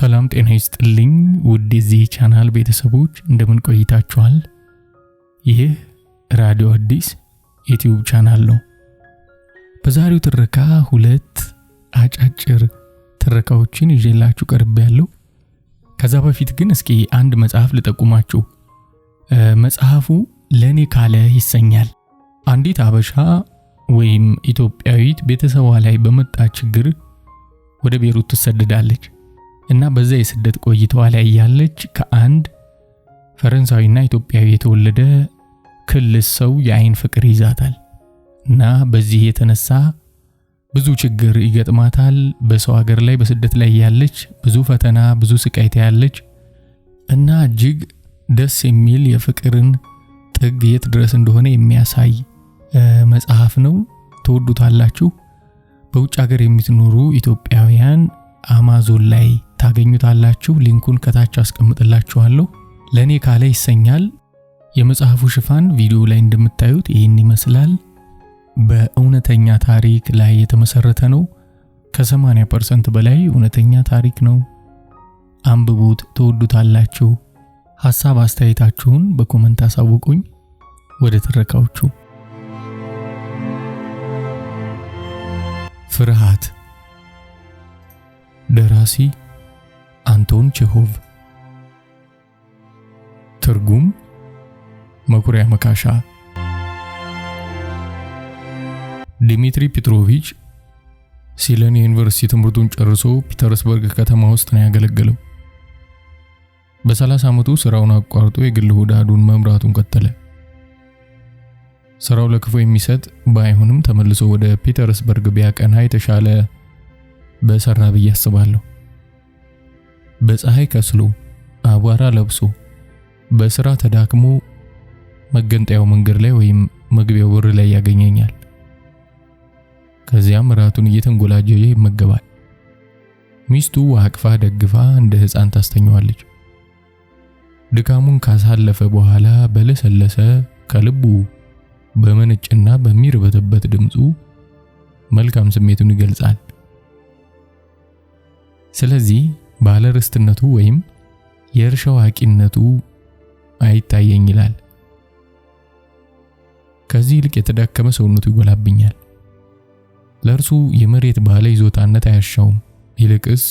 ሰላም ጤና ይስጥልኝ ውድ የዚህ ቻናል ቤተሰቦች እንደምን ቆይታችኋል? ይህ ራዲዮ አዲስ ዩቲዩብ ቻናል ነው። በዛሬው ትረካ ሁለት አጫጭር ትረካዎችን ይዤላችሁ ቀርቤያለሁ። ከዛ በፊት ግን እስኪ አንድ መጽሐፍ ልጠቁማችሁ። መጽሐፉ ለኔ ካለ ይሰኛል። አንዲት አበሻ ወይም ኢትዮጵያዊት ቤተሰቧ ላይ በመጣ ችግር ወደ ቤሩት ትሰደዳለች እና በዛ የስደት ቆይታዋ ላይ ያለች ከአንድ ፈረንሳዊና ኢትዮጵያዊ የተወለደ ክልስ ሰው የአይን ፍቅር ይዛታል እና በዚህ የተነሳ ብዙ ችግር ይገጥማታል። በሰው ሀገር ላይ በስደት ላይ ያለች ብዙ ፈተና ብዙ ስቃይ ታያለች እና እጅግ ደስ የሚል የፍቅርን ጥግ የት ድረስ እንደሆነ የሚያሳይ መጽሐፍ ነው። ተወዱታላችሁ። በውጭ ሀገር የምትኖሩ ኢትዮጵያውያን አማዞን ላይ ታገኙታላችሁ። ሊንኩን ከታች አስቀምጥላችኋለሁ። ለኔ ካለ ይሰኛል። የመጽሐፉ ሽፋን ቪዲዮ ላይ እንደምታዩት ይህን ይመስላል። በእውነተኛ ታሪክ ላይ የተመሰረተ ነው። ከ80% በላይ እውነተኛ ታሪክ ነው። አንብቡት፣ ተወዱታላችሁ። ሐሳብ አስተያየታችሁን በኮሜንት አሳውቁኝ። ወደ ትረካዎቹ። ፍርሃት። ደራሲ አንቶን ቼሆቭ። ትርጉም መኩሪያ መካሻ። ዲሚትሪ ፔትሮቪች ሲለን ዩኒቨርሲቲ ትምህርቱን ጨርሶ ፒተርስበርግ ከተማ ውስጥ ነው ያገለገለው። በ30 ዓመቱ ስራውን አቋርጦ የግል ሁዳዱን መምራቱን ቀጠለ። ስራው ለክፉ የሚሰጥ ባይሆንም ተመልሶ ወደ ፒተርስበርግ ቢያቀና የተሻለ በሰራ ብዬ አስባለሁ። በፀሐይ ከስሎ አቧራ ለብሶ በስራ ተዳክሞ መገንጠያው መንገድ ላይ ወይም መግቢያው በር ላይ ያገኘኛል። ከዚያም ራቱን እየተንጎላጀየ ይመገባል። ሚስቱ አቅፋ ደግፋ እንደ ሕፃን ታስተኛዋለች። ድካሙን ካሳለፈ በኋላ በለሰለሰ ከልቡ በመነጭና በሚርበተበት ድምፁ መልካም ስሜቱን ይገልጻል። ስለዚህ ባለርስትነቱ ወይም የእርሻው አቂነቱ አይታየኝ ይላል። ከዚህ ይልቅ የተዳከመ ሰውነቱ ይጎላብኛል። ለእርሱ የመሬት ባለ ይዞታነት አያሻውም። ይልቅስ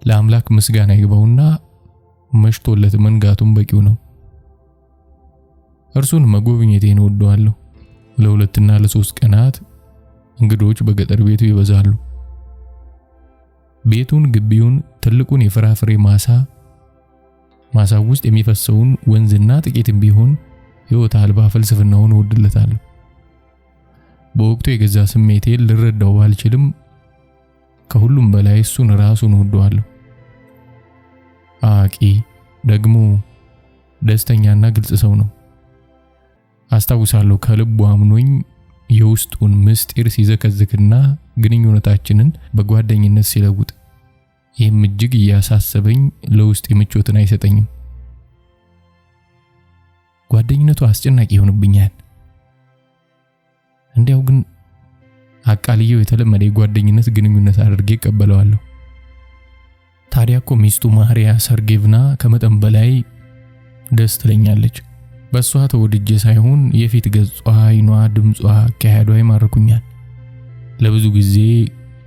ለአምላክ ምስጋና ይግባውና መሽቶለት መንጋቱም በቂው ነው። እርሱን መጎብኘቴን እወደዋለሁ። ለ2 እና ለ3 ቀናት እንግዶች በገጠር ቤቱ ይበዛሉ። ቤቱን፣ ግቢውን፣ ትልቁን የፍራፍሬ ማሳው ውስጥ የሚፈሰውን ወንዝና ጥቂትም ቢሆን ሕይወት አልባ ፍልስፍናውን እወድለታለሁ። በወቅቱ የገዛ ስሜቴን ልረዳው ባልችልም ከሁሉም በላይ እሱን ራሱን እወደዋለሁ። አቂ ደግሞ ደስተኛና ግልጽ ሰው ነው። አስታውሳለሁ ከልቡ አምኖኝ የውስጡን ምስጢር ሲዘከዝክና ግንኙነታችንን በጓደኝነት ሲለውጥ። ይህም እጅግ እያሳሰበኝ ለውስጥ ምቾትን አይሰጠኝም። ጓደኝነቱ አስጨናቂ ይሆንብኛል። እንዲያው ግን አቃልየው የተለመደ የጓደኝነት ግንኙነት አድርጌ እቀበለዋለሁ። ታዲያ እኮ ሚስቱ ማሪያ ሰርጌቭና ከመጠን በላይ ደስ ትለኛለች። በሷ ተወድጄ ሳይሆን የፊት ገጿ፣ አይኗ፣ ድምጿ፣ አካሄዷ ይማርኩኛል። ለብዙ ጊዜ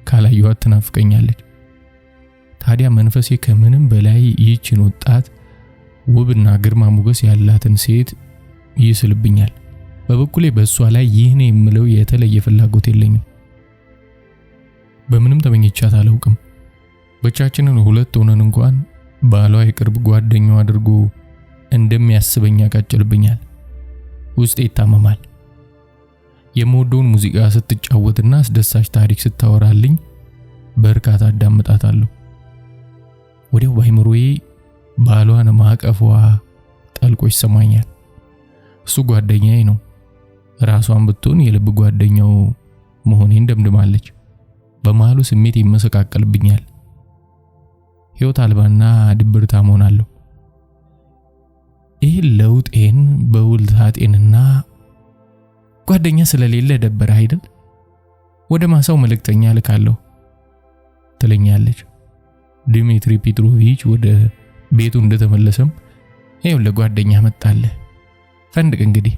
ካላየኋት ትናፍቀኛለች። ታዲያ መንፈሴ ከምንም በላይ ይህችን ወጣት ውብና ግርማ ሞገስ ያላትን ሴት ይስልብኛል። በበኩሌ በሷ ላይ ይህን የምለው የተለየ ፍላጎት የለኝም። በምንም ተመኝቻት አላውቅም። ብቻችንን 2 ሆነን እንኳን ባሏ የቅርብ ጓደኛው አድርጎ እንደሚያስበኝ ያቃጭልብኛል። ውስጤ ይታመማል። የምወደውን ሙዚቃ ስትጫወትና አስደሳች ታሪክ ስታወራልኝ በርካታ አዳምጣታለሁ። ወዲያው በአይምሮዬ ባሏን ማቀፏ ጠልቆ ይሰማኛል። እሱ ጓደኛዬ ነው። ራሷን ብትሆን የልብ ጓደኛው መሆኔን ደምድማለች። በመሃሉ ስሜት ይመሰቃቀልብኛል። ሕይወት አልባና ድብርታም ሆናለሁ። ይህ ለውጤን በውልታጤንና ጓደኛ ስለሌለ ደበረ አይደል? ወደ ማሳው መልእክተኛ ልካለሁ ትለኛለች። ዲሚትሪ ፔትሮቪች ወደ ቤቱ እንደተመለሰም ይሄው ለጓደኛ መጣለ ፈንድቅ እንግዲህ።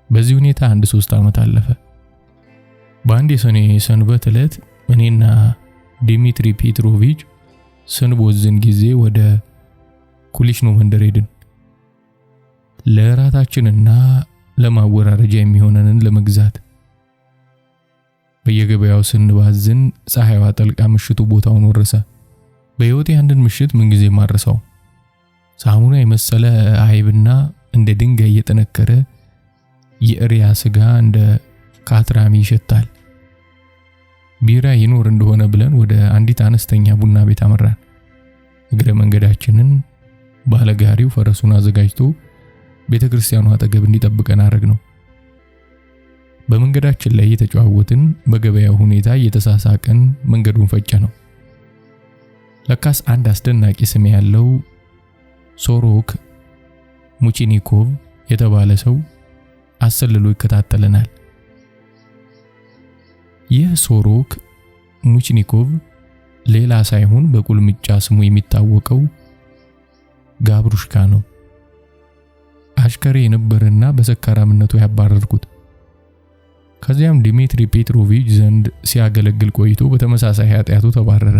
በዚህ ሁኔታ 3 ዓመት አለፈ። በአንድ የሰኔ ሰንበት ዕለት እኔና ዲሚትሪ ፔትሮቪች ስንቦዝን ጊዜ ወደ ኩሊሽኖ መንደር ሄድን። ለራታችንና ለማወራረጃ የሚሆነንን ለመግዛት በየገበያው ስንባዝን ፀሐይዋ ጠልቃ ምሽቱ ቦታውን ወረሰ። በህይወቴ አንድን ምሽት ምን ጊዜ ማረሳው። ሳሙና የመሰለ አይብና እንደ ድንጋይ የጠነከረ የእሪያ ስጋ እንደ ካትራሚ ይሸታል። ቢራ ይኖር እንደሆነ ብለን ወደ አንዲት አነስተኛ ቡና ቤት አመራን። እግረ መንገዳችንን ባለጋሪው ፈረሱን አዘጋጅቶ ቤተክርስቲያኑ አጠገብ እንዲጠብቀን አረግነው። በመንገዳችን ላይ የተጫወትን በገበያው ሁኔታ እየተሳሳቀን መንገዱን ፈጨነው። ለካስ አንድ አስደናቂ ስም ያለው ሶሮክ ሙቺኒኮቭ የተባለ ሰው አሰልሎ ይከታተለናል። ይህ ሶሮክ ሙቺኒኮቭ ሌላ ሳይሆን በቁልምጫ ስሙ የሚታወቀው ጋብሩሽካ ነው። አሽከሬ የነበረና በሰካራምነቱ ያባረርኩት። ከዚያም ዲሚትሪ ፔትሮቪች ዘንድ ሲያገለግል ቆይቶ በተመሳሳይ ኃጢያቱ ተባረረ።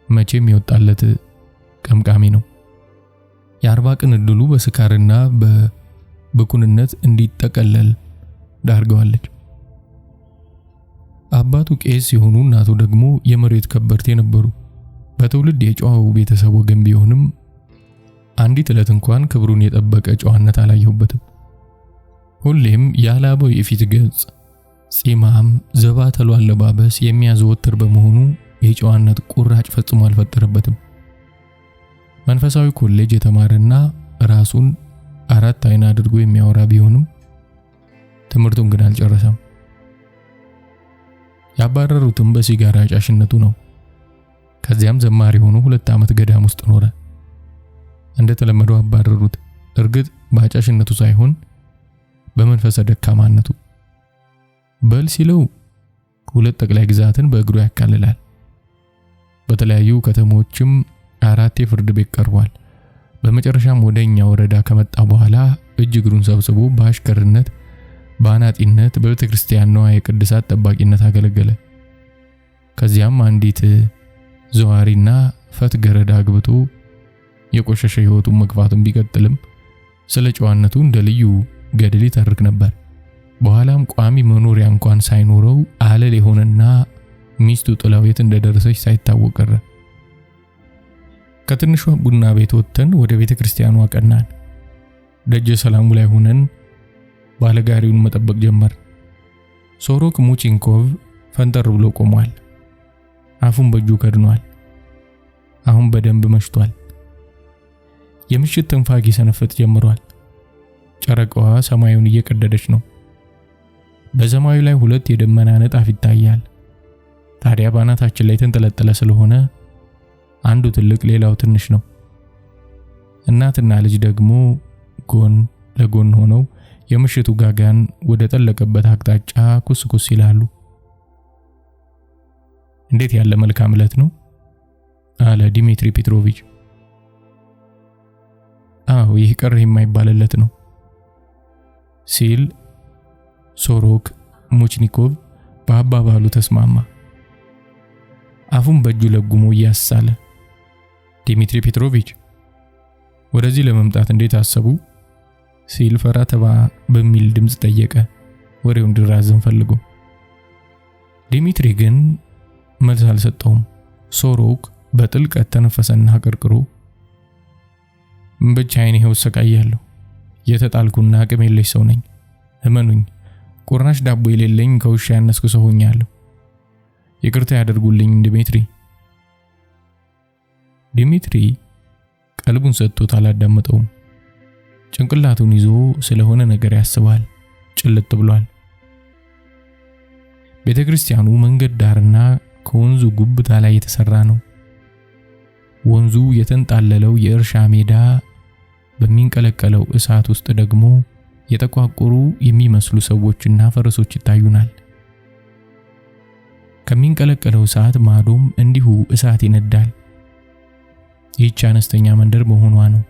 መቼም ይወጣለት ቀምቃሚ ነው። የ40 ቀን እድሉ በስካርና በኩንነት እንዲጠቀለል ዳርገዋለች። አባቱ ቄስ ሲሆኑ እናቱ ደግሞ የመሬት ከበርቴ ነበሩ። በትውልድ የጨዋው ቤተሰብ ወገን ቢሆንም አንዲት ዕለት እንኳን ክብሩን የጠበቀ ጨዋነት አላየሁበትም። ሁሌም ያላበው የፊት ገጽ፣ ጺማም፣ ዘባተሉ አለባበስ የሚያዘወትር በመሆኑ የጨዋነት ቁራጭ ፈጽሞ አልፈጠረበትም። መንፈሳዊ ኮሌጅ የተማረና ራሱን 4 አይና አድርጎ የሚያወራ ቢሆንም ትምህርቱን ግን አልጨረሰም። ያባረሩትም በሲጋራ ጫሽነቱ ነው። ከዚያም ዘማሪ ሆኖ 2 ዓመት ገዳም ውስጥ ኖረ። እንደተለመደው አባረሩት። እርግጥ ባጫሽነቱ ሳይሆን በመንፈሰ ደካማነቱ። በል ሲለው 2 ጠቅላይ ግዛትን በእግሩ ያካልላል። በተለያዩ ከተሞችም 4 የፍርድ ቤት ቀርቧል። በመጨረሻም ወደኛ ወረዳ ከመጣ በኋላ እጅግሩን ሰብስቦ በአሽከርነት፣ በአናጢነት፣ በቤተክርስቲያን ንዋየ ቅድሳት ጠባቂነት አገለገለ። ከዚያም አንዲት ዘዋሪና ፈት ገረዳ አግብቶ የቆሸሸ ህይወቱን መግፋቱን ቢቀጥልም ስለ ጨዋነቱ እንደ ልዩ ገድል ይተርክ ነበር። በኋላም ቋሚ መኖሪያ እንኳን ሳይኖረው አለል የሆነና ሚስቱ ጥላው የት እንደደረሰች ሳይታወቅ ቀረ። ከትንሿ ቡና ቤት ወጥተን ወደ ቤተክርስቲያኑ አቀናን። ደጀ ሰላሙ ላይ ሆነን ባለጋሪውን መጠበቅ ጀመር። ሶሮክ ሙቺኒኮቭ ፈንጠር ብሎ ቆሟል። አፉን በእጁ ከድኗል። አሁን በደንብ መሽቷል። የምሽት ትንፋግ ይሰነፍጥ ጀምሯል። ጨረቃዋ ሰማዩን እየቀደደች ነው። በሰማዩ ላይ 2 የደመና ንጣፍ ይታያል። ታዲያ ባናታችን ላይ ተንጠለጠለ ስለሆነ አንዱ ትልቅ ሌላው ትንሽ ነው። እናትና ልጅ ደግሞ ጎን ለጎን ሆነው የምሽቱ ጋጋን ወደ ጠለቀበት አቅጣጫ ኩስኩስ ይላሉ። እንዴት ያለ መልካም ዕለት ነው አለ ዲሚትሪ ፔትሮቪች። አዎ ይህ ቀር የማይባልለት ነው ሲል ሶሮክ ሙቺኒኮቭ በአባባሉ ተስማማ። አፉን በእጁ ለጉሞ ያሳለ ዲሚትሪ ፔትሮቪች ወደዚህ ለመምጣት እንዴት አሰቡ ሲል ፈራ ተባ በሚል ድምጽ ጠየቀ። ወሬውን ድራዘን ፈልጎ ዲሚትሪ ግን መልስ አልሰጠውም። ሶሮክ በጥልቀት ተነፈሰና ቀርቅሮ ብቻዬን ይሄው ሰቃያለሁ። የተጣልኩና አቅም የለሽ ሰው ነኝ። እመኑኝ፣ ቁርናሽ ዳቦ የሌለኝ ከውሻ ያነስኩ ሰው ሆኛለሁ። ይቅርታ ያደርጉልኝ ዲሚትሪ። ዲሚትሪ ቀልቡን ሰጥቶት አላዳመጠውም። ጭንቅላቱን ይዞ ስለሆነ ነገር ያስባል። ጭልጥ ብሏል። ቤተክርስቲያኑ መንገድ ዳርና ከወንዙ ጉብታ ላይ የተሰራ ነው። ወንዙ የተንጣለለው የእርሻ ሜዳ በሚንቀለቀለው እሳት ውስጥ ደግሞ የተቋቆሩ የሚመስሉ ሰዎችና ፈረሶች ይታዩናል። ከሚንቀለቀለው እሳት ማዶም እንዲሁ እሳት ይነዳል። ይህች አነስተኛ መንደር መሆኗ ነው።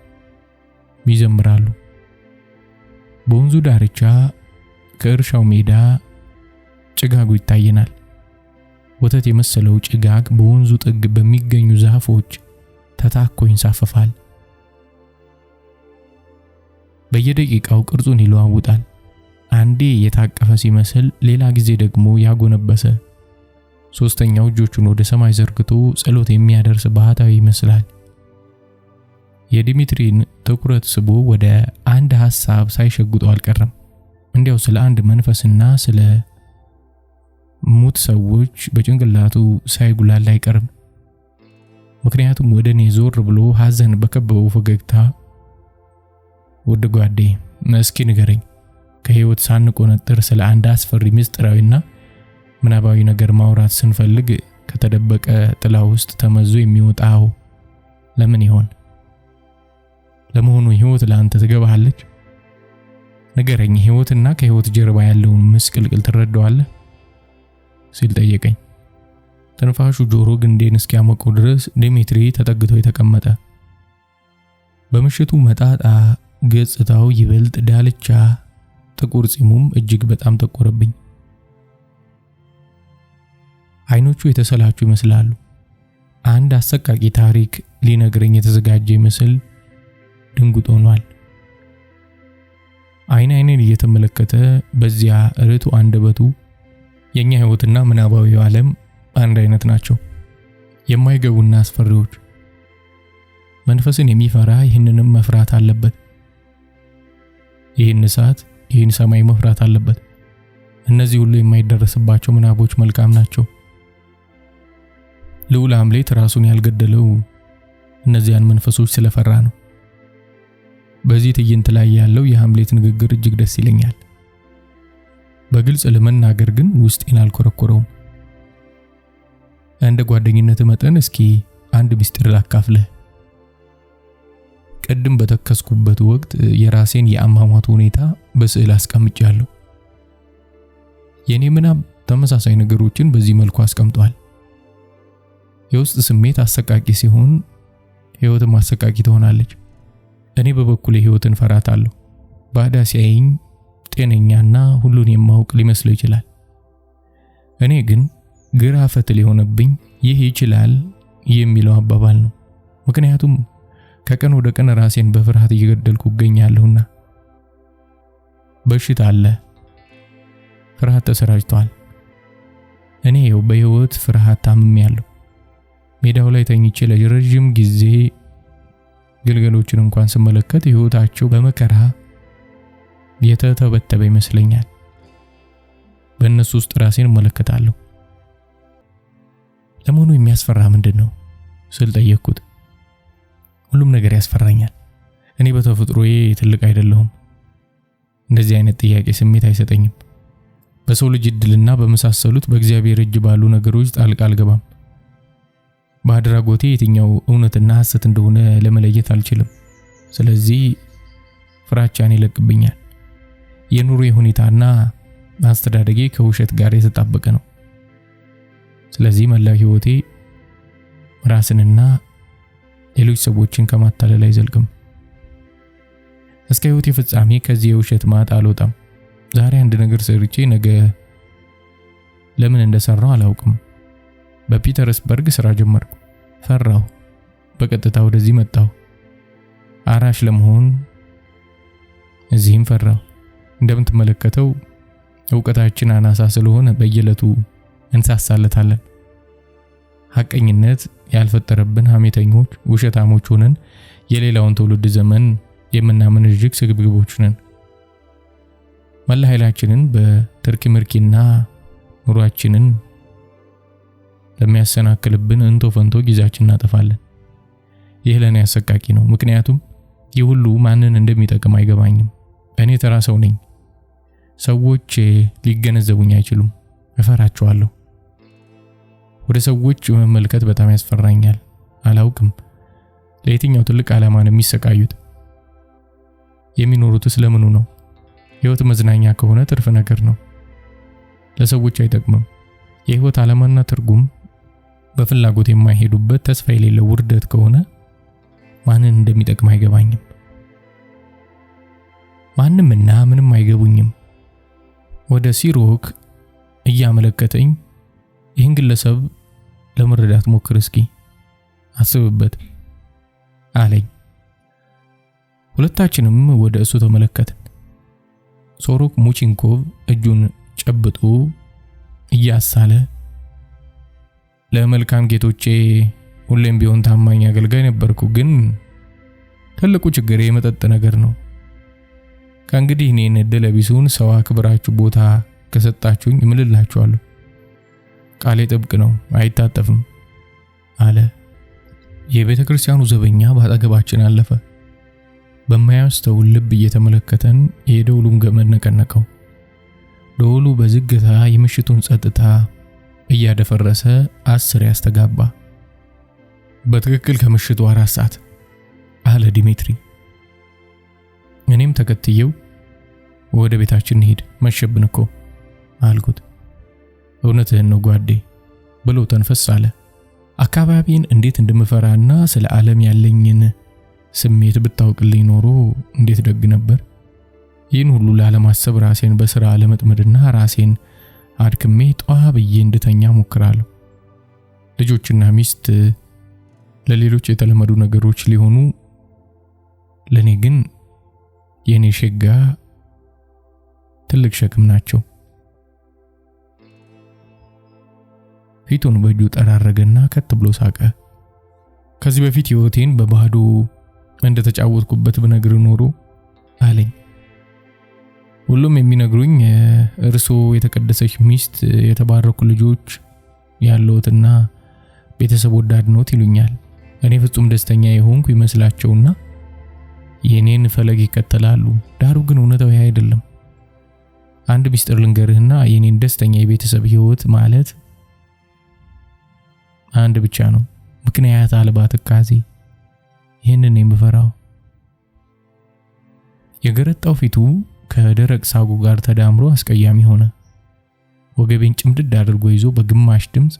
ይዘምራሉ። በወንዙ ዳርቻ ከእርሻው ሜዳ ጭጋጉ ይታየናል። ወተት የመሰለው ጭጋግ በወንዙ ጥግ በሚገኙ ዛፎች ተታኮ ይንሳፈፋል። በየደቂቃው ቅርጹን ይለዋውጣል። አንዴ የታቀፈ ሲመስል፣ ሌላ ጊዜ ደግሞ ያጎነበሰ፣ ሶስተኛው እጆቹን ወደ ሰማይ ዘርግቶ ጸሎት የሚያደርስ ባህታዊ ይመስላል። የዲሚትሪን ትኩረት ስቦ ወደ አንድ ሐሳብ ሳይሸጉጠው አልቀረም። እንዲያው ስለ አንድ መንፈስና ስለ ሙት ሰዎች በጭንቅላቱ ሳይጉላላ አይቀርም። ምክንያቱም ወደ እኔ ዞር ብሎ ሐዘን በከበበው ፈገግታ ውድ ጓዴ እስኪ ንገረኝ፣ ከህይወት ሳንቆነጥር ስለ አንድ አስፈሪ ምስጢራዊና ምናባዊ ነገር ማውራት ስንፈልግ ከተደበቀ ጥላ ውስጥ ተመዞ የሚወጣው ለምን ይሆን? ለመሆኑ ህይወት ለአንተ ትገባሃለች? ንገረኝ፣ ህይወትና ከህይወት ጀርባ ያለውን ምስቅልቅል ትረዳዋለህ? ሲል ጠየቀኝ። ትንፋሹ ጆሮ ግንዴን እስኪያሞቀው ድረስ ዲሚትሪ ተጠግቶ የተቀመጠ። በምሽቱ መጣጣ ገጽታው ይበልጥ ዳልቻ፣ ጥቁር ጺሙም እጅግ በጣም ጠቆረብኝ። አይኖቹ የተሰላቹ ይመስላሉ። አንድ አሰቃቂ ታሪክ ሊነግረኝ የተዘጋጀ ይመስል ድንጉጥ ሆኗል። አይኔን እየተመለከተ በዚያ ርቱ አንደበቱ የኛ ህይወትና ምናባዊው ዓለም አንድ አይነት ናቸው፣ የማይገቡና አስፈሪዎች። መንፈስን የሚፈራ ይህንንም መፍራት አለበት። ይህን እሳት፣ ይህን ሰማይ መፍራት አለበት። እነዚህ ሁሉ የማይደረስባቸው ምናቦች መልካም ናቸው። ልዑል ሃምሌት ራሱን ያልገደለው እነዚያን መንፈሶች ስለፈራ ነው። በዚህ ትዕይንት ላይ ያለው የሃምሌት ንግግር እጅግ ደስ ይለኛል። በግልጽ ለመናገር ግን ውስጤን አልኮረኮረውም። እንደ ጓደኝነት መጠን እስኪ አንድ ምስጢር ላካፍልህ። ቀድም በተከስኩበት ወቅት የራሴን የአሟሟት ሁኔታ በስዕል አስቀምጫለሁ። የኔ ምናብ ተመሳሳይ ነገሮችን በዚህ መልኩ አስቀምጧል። የውስጥ ስሜት አሰቃቂ ሲሆን ህይወትም አሰቃቂ ትሆናለች። እኔ በበኩሌ ህይወትን ፈራታለሁ። ባዳ ሲያየኝ ጤነኛና ሁሉን የማውቅ ሊመስለው ይችላል። እኔ ግን ግራ ፈትል የሆነብኝ ይህ ይችላል የሚለው አባባል ነው። ምክንያቱም ከቀን ወደ ቀን ራሴን በፍርሃት እየገደልኩ እገኛለሁና። በሽታ አለ፣ ፍርሃት ተሰራጭቷል። እኔ በህይወት ፍርሃት ታምሜያለሁ። ሜዳው ላይ ተኝቼ ለረጅም ጊዜ ግልገሎችን እንኳን ስመለከት ህይወታቸው በመከራ የተተበተበ ይመስለኛል። በእነሱ ውስጥ ራሴን እመለከታለሁ። ለመሆኑ የሚያስፈራ ምንድነው ስል ጠየቅኩት። ሁሉም ነገር ያስፈራኛል። እኔ በተፈጥሮዬ ትልቅ አይደለሁም። እንደዚህ አይነት ጥያቄ ስሜት አይሰጠኝም። በሰው ልጅ እድልና በመሳሰሉት በእግዚአብሔር እጅ ባሉ ነገሮች ጣልቃ አልገባም። በአድራጎቴ የትኛው እውነትና ሐሰት እንደሆነ ለመለየት አልችልም። ስለዚህ ፍራቻን ይለቅብኛል። የኑሮ ሁኔታና አስተዳደጌ ከውሸት ጋር የተጣበቀ ነው። ስለዚህ መላው ህይወቴ ራስንና ሌሎች ሰዎችን ከማታለል አይዘልቅም። እስከ ህይወቴ ፍጻሜ ከዚህ የውሸት ማጥ አልወጣም። ዛሬ አንድ ነገር ሰርቼ ነገ ለምን እንደሰራው አላውቅም። በፒተርስበርግ ስራ ጀመርኩ። ፈራሁ። በቀጥታ ወደዚህ መጣሁ። አራሽ ለመሆን እዚህም ፈራሁ። እንደምትመለከተው ዕውቀታችን አናሳ ስለሆነ በየዕለቱ እንሳሳለታለን። ሐቀኝነት ያልፈጠረብን ሐሜተኞች፣ ውሸታሞች ሆነን የሌላውን ትውልድ ዘመን የምናምን እጅግ ስግብግቦች ነን። መላ ኃይላችንን በትርኪ ምርኪና ኑሯችንን ለሚያሰናክልብን እንቶ ፈንቶ ጊዜያችንን እናጠፋለን። ይህ ለኔ አሰቃቂ ነው። ምክንያቱም ይህ ሁሉ ማንን እንደሚጠቅም አይገባኝም። እኔ ተራ ሰው ነኝ። ሰዎች ሊገነዘቡኝ አይችሉም። እፈራቸዋለሁ። ወደ ሰዎች መመልከት በጣም ያስፈራኛል። አላውቅም ለየትኛው ትልቅ ዓላማ ነው የሚሰቃዩት? የሚኖሩት ስለምኑ ነው? ህይወት መዝናኛ ከሆነ ትርፍ ነገር ነው። ለሰዎች አይጠቅምም። የህይወት ዓላማና ትርጉም በፍላጎት የማይሄዱበት ተስፋ የሌለው ውርደት ከሆነ ማንን እንደሚጠቅም አይገባኝም። ማንምና ምንም አይገቡኝም። ወደ ሲሮክ እያመለከተኝ ይህን ግለሰብ ለመረዳት ሞክር እስኪ፣ አስብበት አለኝ። ሁለታችንም ወደ እሱ ተመለከትን። ሶሮክ ሙቺንኮቭ እጁን ጨብጦ እያሳለ ለመልካም ጌቶቼ ሁሌም ቢሆን ታማኝ አገልጋይ ነበርኩ፣ ግን ትልቁ ችግር የመጠጥ ነገር ነው። ከእንግዲህ እኔን ዕድለ ቢሱን ሰው አክብራችሁ ቦታ ከሰጣችሁኝ እምልላችኋለሁ፣ ቃሌ ጥብቅ ነው፣ አይታጠፍም አለ። የቤተ ክርስቲያኑ ዘበኛ በአጠገባችን አለፈ። በማያስተውል ልብ እየተመለከተን የደውሉን ገመድ ነቀነቀው። ደውሉ በዝግታ የምሽቱን ጸጥታ እያደፈረሰ 10 ያስተጋባ። በትክክል ከምሽቱ 4 ሰዓት አለ ዲሜትሪ። እኔም ተከትየው ወደ ቤታችን ሄድ፣ መሸብን እኮ አልኩት። እውነትህን ነው ጓዴ ብሎ ተንፈስ አለ። አካባቢን እንዴት እንደምፈራና ስለ ዓለም ያለኝን ስሜት ብታውቅልኝ ኖሮ እንዴት ደግ ነበር። ይህን ሁሉ ላለማሰብ ራሴን በሥራ ለመጥመድና ራሴን አድክሜ ጧ ብዬ እንድተኛ ሞክራለሁ። ልጆችና ሚስት ለሌሎች የተለመዱ ነገሮች ሊሆኑ፣ ለኔ ግን የኔ ሸጋ ትልቅ ሸክም ናቸው። ፊቱን በእጁ ጠራረገና ከት ብሎ ሳቀ። ከዚህ በፊት ህይወቴን በባዶ እንደተጫወትኩበት ብነግር ኖሮ አለኝ። ሁሉም የሚነግሩኝ እርሶ የተቀደሰች ሚስት፣ የተባረኩ ልጆች ያለውትና ቤተሰብ ወዳድ ኖት ይሉኛል። እኔ ፍጹም ደስተኛ የሆንኩ ይመስላቸውና የኔን ፈለግ ይከተላሉ። ዳሩ ግን እውነታው አይደለም። አንድ ሚስጥር ልንገርህና የኔን ደስተኛ የቤተሰብ ህይወት ማለት አንድ ብቻ ነው፣ ምክንያት አልባ ትካዜ። ይህንን የምፈራው። የገረጣው ፊቱ ከደረቅ ሳጉ ጋር ተዳምሮ አስቀያሚ ሆነ። ወገቤን ጭምድድ አድርጎ ይዞ በግማሽ ድምፅ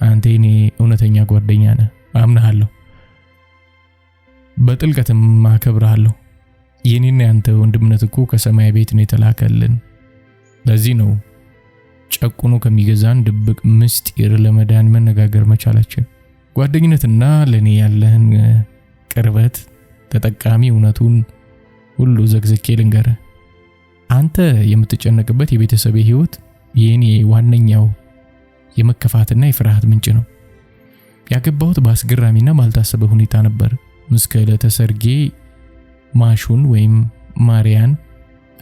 አንተ የኔ እውነተኛ ጓደኛ ነህ፣ አምናለሁ፣ በጥልቀትም አከብራለሁ። የኔና ያንተ ወንድምነት እኮ ከሰማይ ቤት ነው የተላከልን። ለዚህ ነው ጨቁኖ ከሚገዛን ድብቅ ምስጢር ለመዳን መነጋገር መቻላችን። ጓደኝነትና ለኔ ያለህን ቅርበት ተጠቃሚ እውነቱን ሁሉ ዘግዝኬ ልንገርህ። አንተ የምትጨነቅበት የቤተሰብ ህይወት የኔ ዋነኛው የመከፋትና የፍርሃት ምንጭ ነው። ያገባሁት በአስገራሚና ባልታሰበ ሁኔታ ነበር። እስከ ዕለተ ሰርጌ ማሹን ወይም ማርያን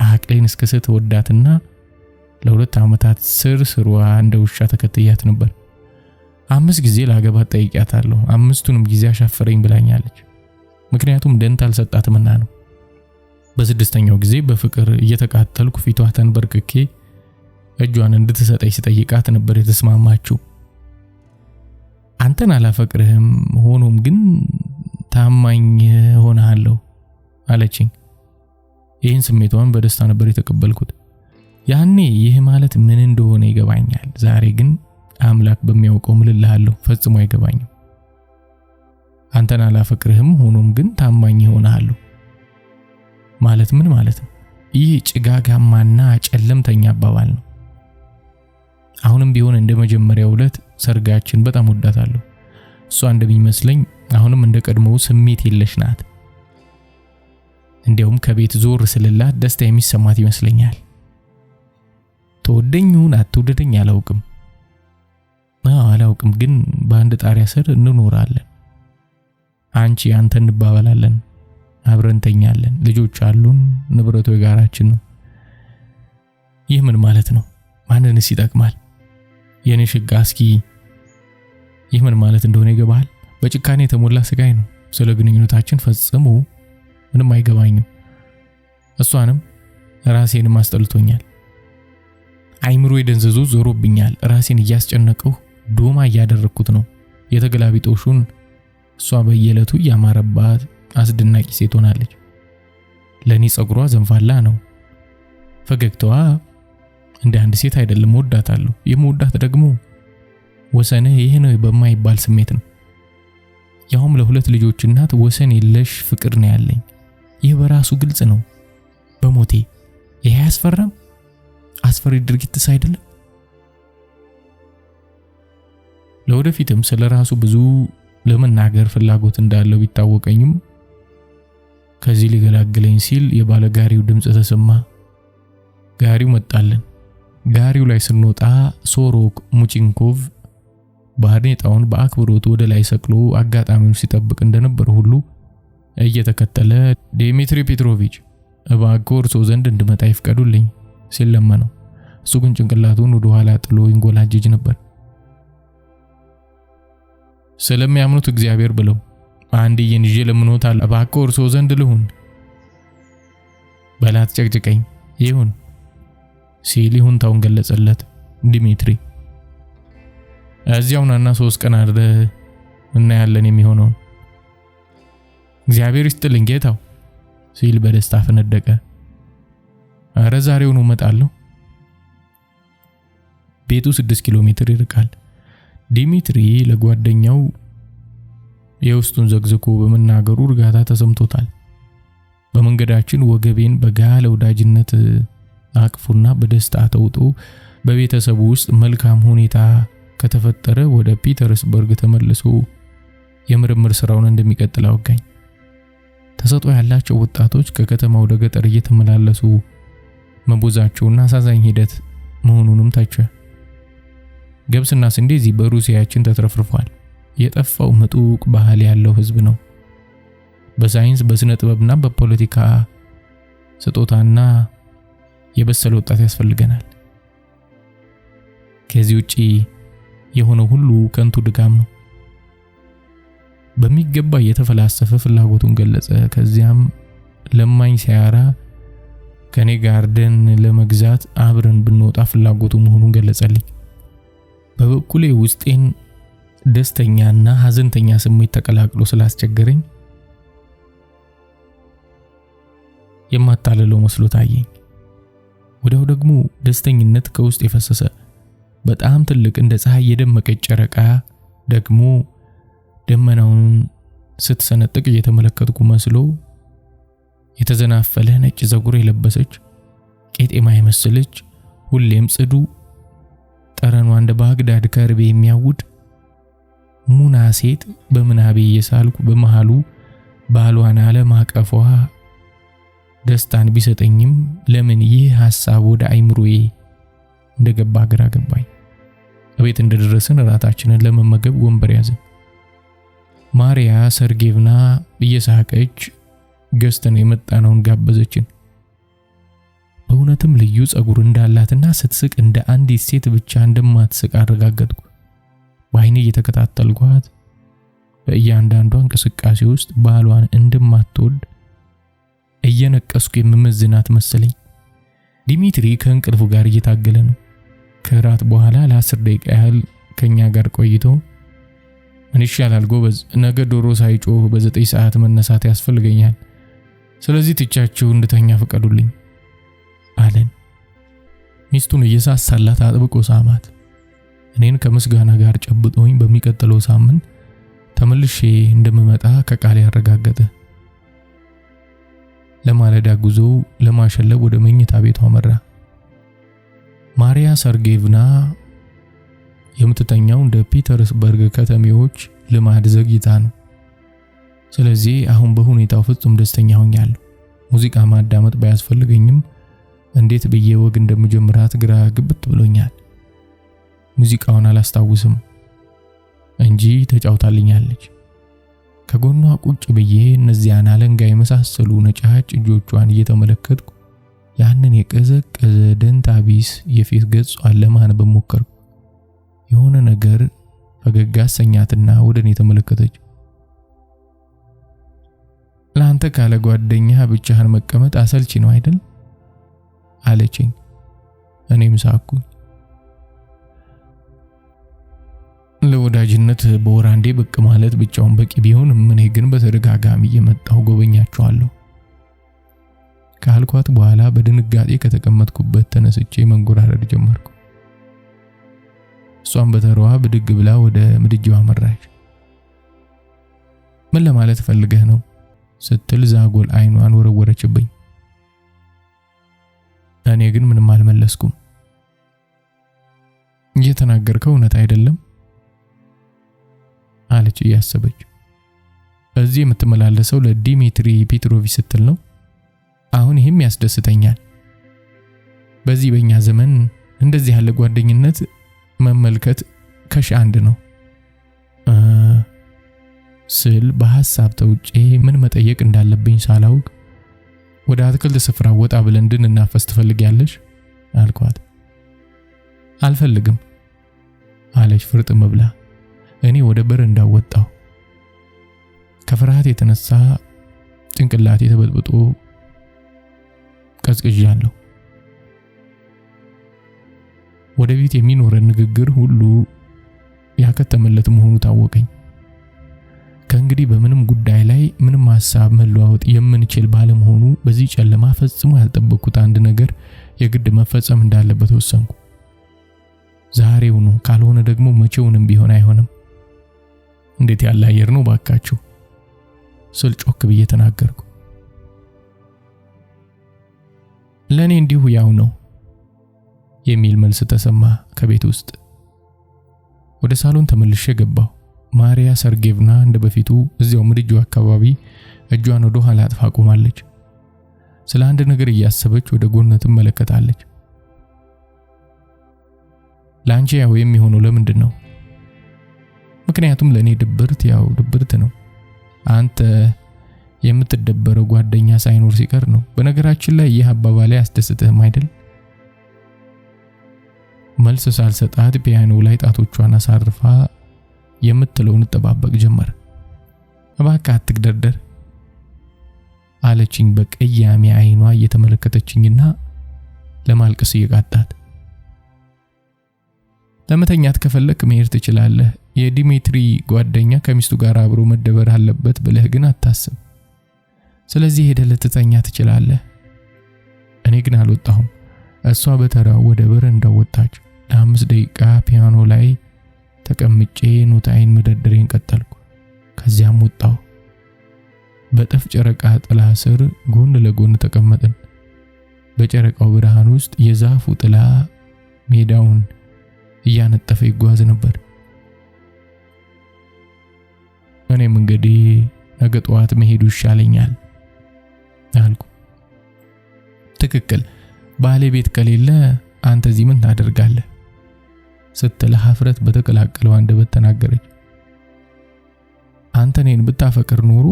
አቅሌን እስከ ወዳትና ለ2 ዓመታት ስሯ እንደ ውሻ ተከትያት ነበር። 5 ጊዜ ላገባት ጠይቂያታለሁ። 5ቱንም ጊዜ አሻፈረኝ ብላኛለች። ምክንያቱም ደንታ አልሰጣትምና ነው። በ6ኛው ጊዜ በፍቅር እየተቃጠልኩ ፊቷ ተንበርክኬ እጇን እንድትሰጠኝ ስጠይቃት ነበር የተስማማችው። አንተን አላፈቅርህም፣ ሆኖም ግን ታማኝ ሆነሃለሁ አለችኝ። ይህን ስሜቷን በደስታ ነበር የተቀበልኩት። ያኔ ይህ ማለት ምን እንደሆነ ይገባኛል። ዛሬ ግን አምላክ በሚያውቀው ምልልሃለሁ፣ ፈጽሞ አይገባኝም። አንተን አላፈቅርህም፣ ሆኖም ግን ታማኝ ሆነሃለሁ ማለት ምን ማለት ነው? ይህ ጭጋጋማና ጨለምተኛ አባባል ነው። አሁንም ቢሆን እንደ መጀመሪያው ዕለት ሰርጋችን በጣም ወዳታለሁ። እሷ እንደሚመስለኝ አሁንም እንደ ቀድሞው ስሜት የለሽ ናት። እንዲያውም ከቤት ዞር ስልላት ደስታ የሚሰማት ይመስለኛል። ተወደኝውን አትወደደኝ አላውቅም። አላውቅም፣ ግን በአንድ ጣሪያ ስር እንኖራለን። አንቺ አንተ እንባባላለን፣ አብረን ተኛለን፣ ልጆች አሉን፣ ንብረቱ የጋራችን ነው። ይህ ምን ማለት ነው? ማንንስ ይጠቅማል? የኔ ሽጋ እስኪ ይህ ምን ማለት እንደሆነ ይገባል? በጭካኔ የተሞላ ስቃይ ነው። ስለ ግንኙነታችን ፈጽሞ ምንም አይገባኝም። እሷንም ራሴንም አስጠልቶኛል። አይምሮ የደንዘዞ ዞሮብኛል። ራሴን እያስጨነቀው ዶማ እያደረኩት ነው። የተገላቢጦሹን እሷ በየዕለቱ ያማረባት አስደናቂ ሴት ሆናለች። ለኔ ጸጉሯ ዘንፋላ ነው። ፈገግታዋ እንደ አንድ ሴት አይደለም ወዳታለሁ። የምወዳት ደግሞ ወሰንህ ይሄ ነው በማይባል ስሜት ነው። ያውም ለሁለት ልጆች እናት ወሰን የለሽ ፍቅር ነው ያለኝ። ይህ በራሱ ግልጽ ነው። በሞቴ ይሄ አያስፈራም? አስፈሪ ድርጊትስ አይደለም? ለወደፊትም ስለራሱ ብዙ ለመናገር ፍላጎት እንዳለው ቢታወቀኝም ከዚህ ሊገላግለኝ ሲል የባለጋሪው ድምጽ ተሰማ። ጋሪው መጣልን። ጋሪው ላይ ስንወጣ ሶሮክ ሙቺንኮቭ ባርኔጣውን በአክብሮት ወደ ላይ ሰቅሎ አጋጣሚውን ሲጠብቅ እንደነበር ሁሉ እየተከተለ ዲሚትሪ ፔትሮቪች እባክዎ እርሶ ዘንድ እንድመጣ ይፍቀዱልኝ ሲል ለመነው። እሱ ግን ጭንቅላቱን ወደ ኋላ ጥሎ ይንጎላጅጅ ነበር። ስለሚያምኑት እግዚአብሔር ብለው አንድዬን ይዤ ለምኖታል። እባክዎ እርሶ ዘንድ ልሁን። በላት ጨቅጭቀኝ ይሁን ሲል ይሁንታውን ገለጸለት። ዲሚትሪ እዚያውና 3 ቀን አድረ እና ያለን የሚሆነው እግዚአብሔር ይስጥልኝ ጌታው ሲል በደስታ ፈነደቀ። አረ ዛሬውኑ እመጣለሁ። ቤቱ 6 ኪሎ ሜትር ይርቃል። ዲሚትሪ ለጓደኛው የውስጡን ዘግዝኮ በመናገሩ እርጋታ ተሰምቶታል። በመንገዳችን ወገቤን በጋለ ወዳጅነት አቅፉና በደስታ ተውጦ በቤተሰቡ ውስጥ መልካም ሁኔታ ከተፈጠረ ወደ ፒተርስበርግ ተመልሶ የምርምር ስራውን እንደሚቀጥል አወጋኝ። ተሰጥኦ ያላቸው ወጣቶች ከከተማ ወደ ገጠር እየተመላለሱ መቦዛቸውና አሳዛኝ ሂደት መሆኑንም ታቸ። ገብስና ስንዴ እዚህ በሩሲያችን ተትረፍርፏል። የጠፋው ምጡቅ ባህል ያለው ህዝብ ነው። በሳይንስ በስነ ጥበብና በፖለቲካ ስጦታና የበሰለ ወጣት ያስፈልገናል። ከዚህ ውጪ የሆነው ሁሉ ከንቱ ድጋም ነው። በሚገባ የተፈላሰፈ ፍላጎቱን ገለጸ። ከዚያም ለማኝ ሲያራ ከኔ ጋርደን ለመግዛት አብረን ብንወጣ ፍላጎቱ መሆኑን ገለጸልኝ። በበኩሌ ውስጤን ደስተኛና ሐዘንተኛ ስሜት ተቀላቅሎ ስላስቸገረኝ የማታለለው መስሎ ታየኝ። ወዲያው ደግሞ ደስተኝነት ከውስጥ የፈሰሰ በጣም ትልቅ እንደ ፀሐይ የደመቀች ጨረቃ ደግሞ ደመናውን ስትሰነጥቅ እየተመለከትኩ መስሎ የተዘናፈለ ነጭ ዘጉር የለበሰች ቄጤማ የመሰለች ሁሌም ጽዱ ጠረኗ እንደ ባግዳድ ከርቤ የሚያውድ ሙና ሴት በመናቤ የሳልኩ በመሃሉ ባሏን አለማቀፏ ደስታን ቢሰጠኝም ለምን ይህ ሐሳብ ወደ አይምሮዬ እንደገባ ግራ ገባኝ። እቤት እንደደረስን ራታችንን ለመመገብ ወንበር ያዝን። ማሪያ ሰርጌቭና እየሳቀች ገዝተን የመጣነውን ጋበዘችን። በእውነትም ልዩ ጸጉር እንዳላትና ስትስቅ እንደ አንዲት ሴት ብቻ እንደማትስቅ አረጋገጥኩ። በአይኔ እየተከታተልኳት በእያንዳንዷ እንቅስቃሴ ውስጥ ባሏን እንደማትወድ እየነቀስኩ የምመዝናት መሰለኝ። ዲሚትሪ ከእንቅልፉ ጋር እየታገለ ነው። ከራት በኋላ ለ10 ደቂቃ ያህል ከኛ ጋር ቆይቶ ምን ይሻላል ጎበዝ፣ ነገ ዶሮ ሳይጮህ በ9 ሰዓት መነሳት ያስፈልገኛል። ስለዚህ ትቻችሁ እንድተኛ ፍቀዱልኝ አለን። ሚስቱን እየሳሳላት አጥብቆ ሳማት። እኔን ከምስጋና ጋር ጨብጦኝ በሚቀጥለው ሳምንት ተመልሼ እንደምመጣ ከቃል ያረጋገጠ። ለማለዳ ጉዞ ለማሸለብ ወደ መኝታ ቤቷ አመራ። ማሪያ ሰርጌቭና የምትተኛው እንደ ፒተርስበርግ ከተሜዎች ልማድ ዘግይታ ነው። ስለዚህ አሁን በሁኔታው ፍጹም ደስተኛ ሆኛለሁ። ሙዚቃ ማዳመጥ ባያስፈልገኝም እንዴት ብዬ ወግ እንደምጀምራት ግራ ግብት ብሎኛል። ሙዚቃውን አላስታውስም እንጂ ተጫውታልኛለች። ከጎኗ ቁጭ ብዬ እነዚያን አለንጋ የመሳሰሉ ነጫጭ እጆቿን እየተመለከትኩ ያንን የቀዘቀዘ ደንታቢስ የፊት ገጿን ለማንበብ ሞከርኩ። የሆነ ነገር ፈገግ አሰኛትና ወደኔ ተመለከተች። ላንተ ካለ ጓደኛ ብቻህን መቀመጥ አሰልቺ ነው አይደል አለችኝ። እኔም ሳቅኩኝ። ለወዳጅነት በወር አንዴ ብቅ ማለት ብቻውን በቂ ቢሆንም እኔ ግን በተደጋጋሚ እየመጣሁ ጎበኛቸዋለሁ። ካልኳት በኋላ በድንጋጤ ከተቀመጥኩበት ተነስቼ መንጎራረድ ጀመርኩ። እሷም በተራዋ ብድግ ብላ ወደ ምድጃው አመራች። ምን ለማለት ፈልገህ ነው ስትል ዛጎል አይኗን ወረወረችብኝ። እኔ ግን ምንም አልመለስኩም። እየተናገርከው እውነት አይደለም አለች እያሰበች። እዚህ የምትመላለሰው ለዲሚትሪ ፔትሮቪች ስትል ነው? አሁን ይሄም ያስደስተኛል። በዚህ በእኛ ዘመን እንደዚህ ያለ ጓደኝነት መመልከት ከ1 ነው ስል በሐሳብ ተውጬ ምን መጠየቅ እንዳለብኝ ሳላውቅ ወደ አትክልት ስፍራ ወጣ ብለን እንድንናፈስ ትፈልጊያለሽ አልኳት። አልፈልግም አለች ፍርጥም ብላ። እኔ ወደ በረንዳው ወጣሁ። ከፍርሃት የተነሳ ጭንቅላቴ ተበጥብጦ ቀዝቅዣለሁ። ወደ ቤት የሚኖረን ንግግር ሁሉ ያከተመለት መሆኑ ታወቀኝ። ከእንግዲህ በምንም ጉዳይ ላይ ምንም ሐሳብ መለዋወጥ የምንችል ባለመሆኑ በዚህ ጨለማ ፈጽሞ ያልጠበቅኩት አንድ ነገር የግድ መፈጸም እንዳለበት ወሰንኩ። ዛሬውኑ ካልሆነ ደግሞ መቼውንም ቢሆን አይሆንም። እንዴት ያለ አየር ነው ባካችሁ ስል ጮክ ብዬ ተናገርኩ። ለኔ እንዲሁ ያው ነው የሚል መልስ ተሰማ ከቤት ውስጥ። ወደ ሳሎን ተመልሼ ገባሁ። ማሪያ ሰርጌቭና እንደበፊቱ እዚያው ምድጃው አካባቢ እጇን ወደ ኋላ አጥፋ ቆማለች። ስለ አንድ ነገር እያሰበች ወደ ጎን ትመለከታለች። ላንቺ ያው የሚሆነው ለምንድን ነው? ምክንያቱም ለኔ ድብርት ያው ድብርት ነው። አንተ የምትደበረው ጓደኛ ሳይኖር ሲቀር ነው። በነገራችን ላይ ይህ አባባሌ አስደስተህም አይደል? መልስ ሳልሰጣት ፒያኖ ላይ ጣቶቿን አሳርፋ የምትለውን ተጠባበቅ ጀመር። እባክህ አትግደርደር አለችኝ በቀያሚ አይኗ እየተመለከተችኝና ለማልቀስ እየቃጣት። ለመተኛት ከፈለክ መሄድ ትችላለህ። የዲሚትሪ ጓደኛ ከሚስቱ ጋር አብሮ መደበር አለበት ብለህ ግን አታስብ። ስለዚህ ሄደህ ልትተኛ ትችላለህ። እኔ ግን አልወጣሁም። እሷ በተራው ወደ በረንዳው ወጣች። ለ5 ደቂቃ ፒያኖ ላይ ተቀምጬ ኖታዬን መደርደሬን ቀጠልኩ። ከዚያም ወጣሁ። በጠፍ ጨረቃ ጥላ ስር ጎን ለጎን ተቀመጥን። በጨረቃው ብርሃን ውስጥ የዛፉ ጥላ ሜዳውን እያነጠፈ ይጓዝ ነበር። እኔም እንግዲህ ነገ ጠዋት መሄዱ ይሻለኛል አልኩ። ትክክል፣ ባለቤት ከሌለ አንተ እዚህ ምን ታደርጋለህ ስትል ሀፍረት በተቀላቀለው አንደበት ተናገረች። አንተ እኔን ብታፈቅር ኖሮ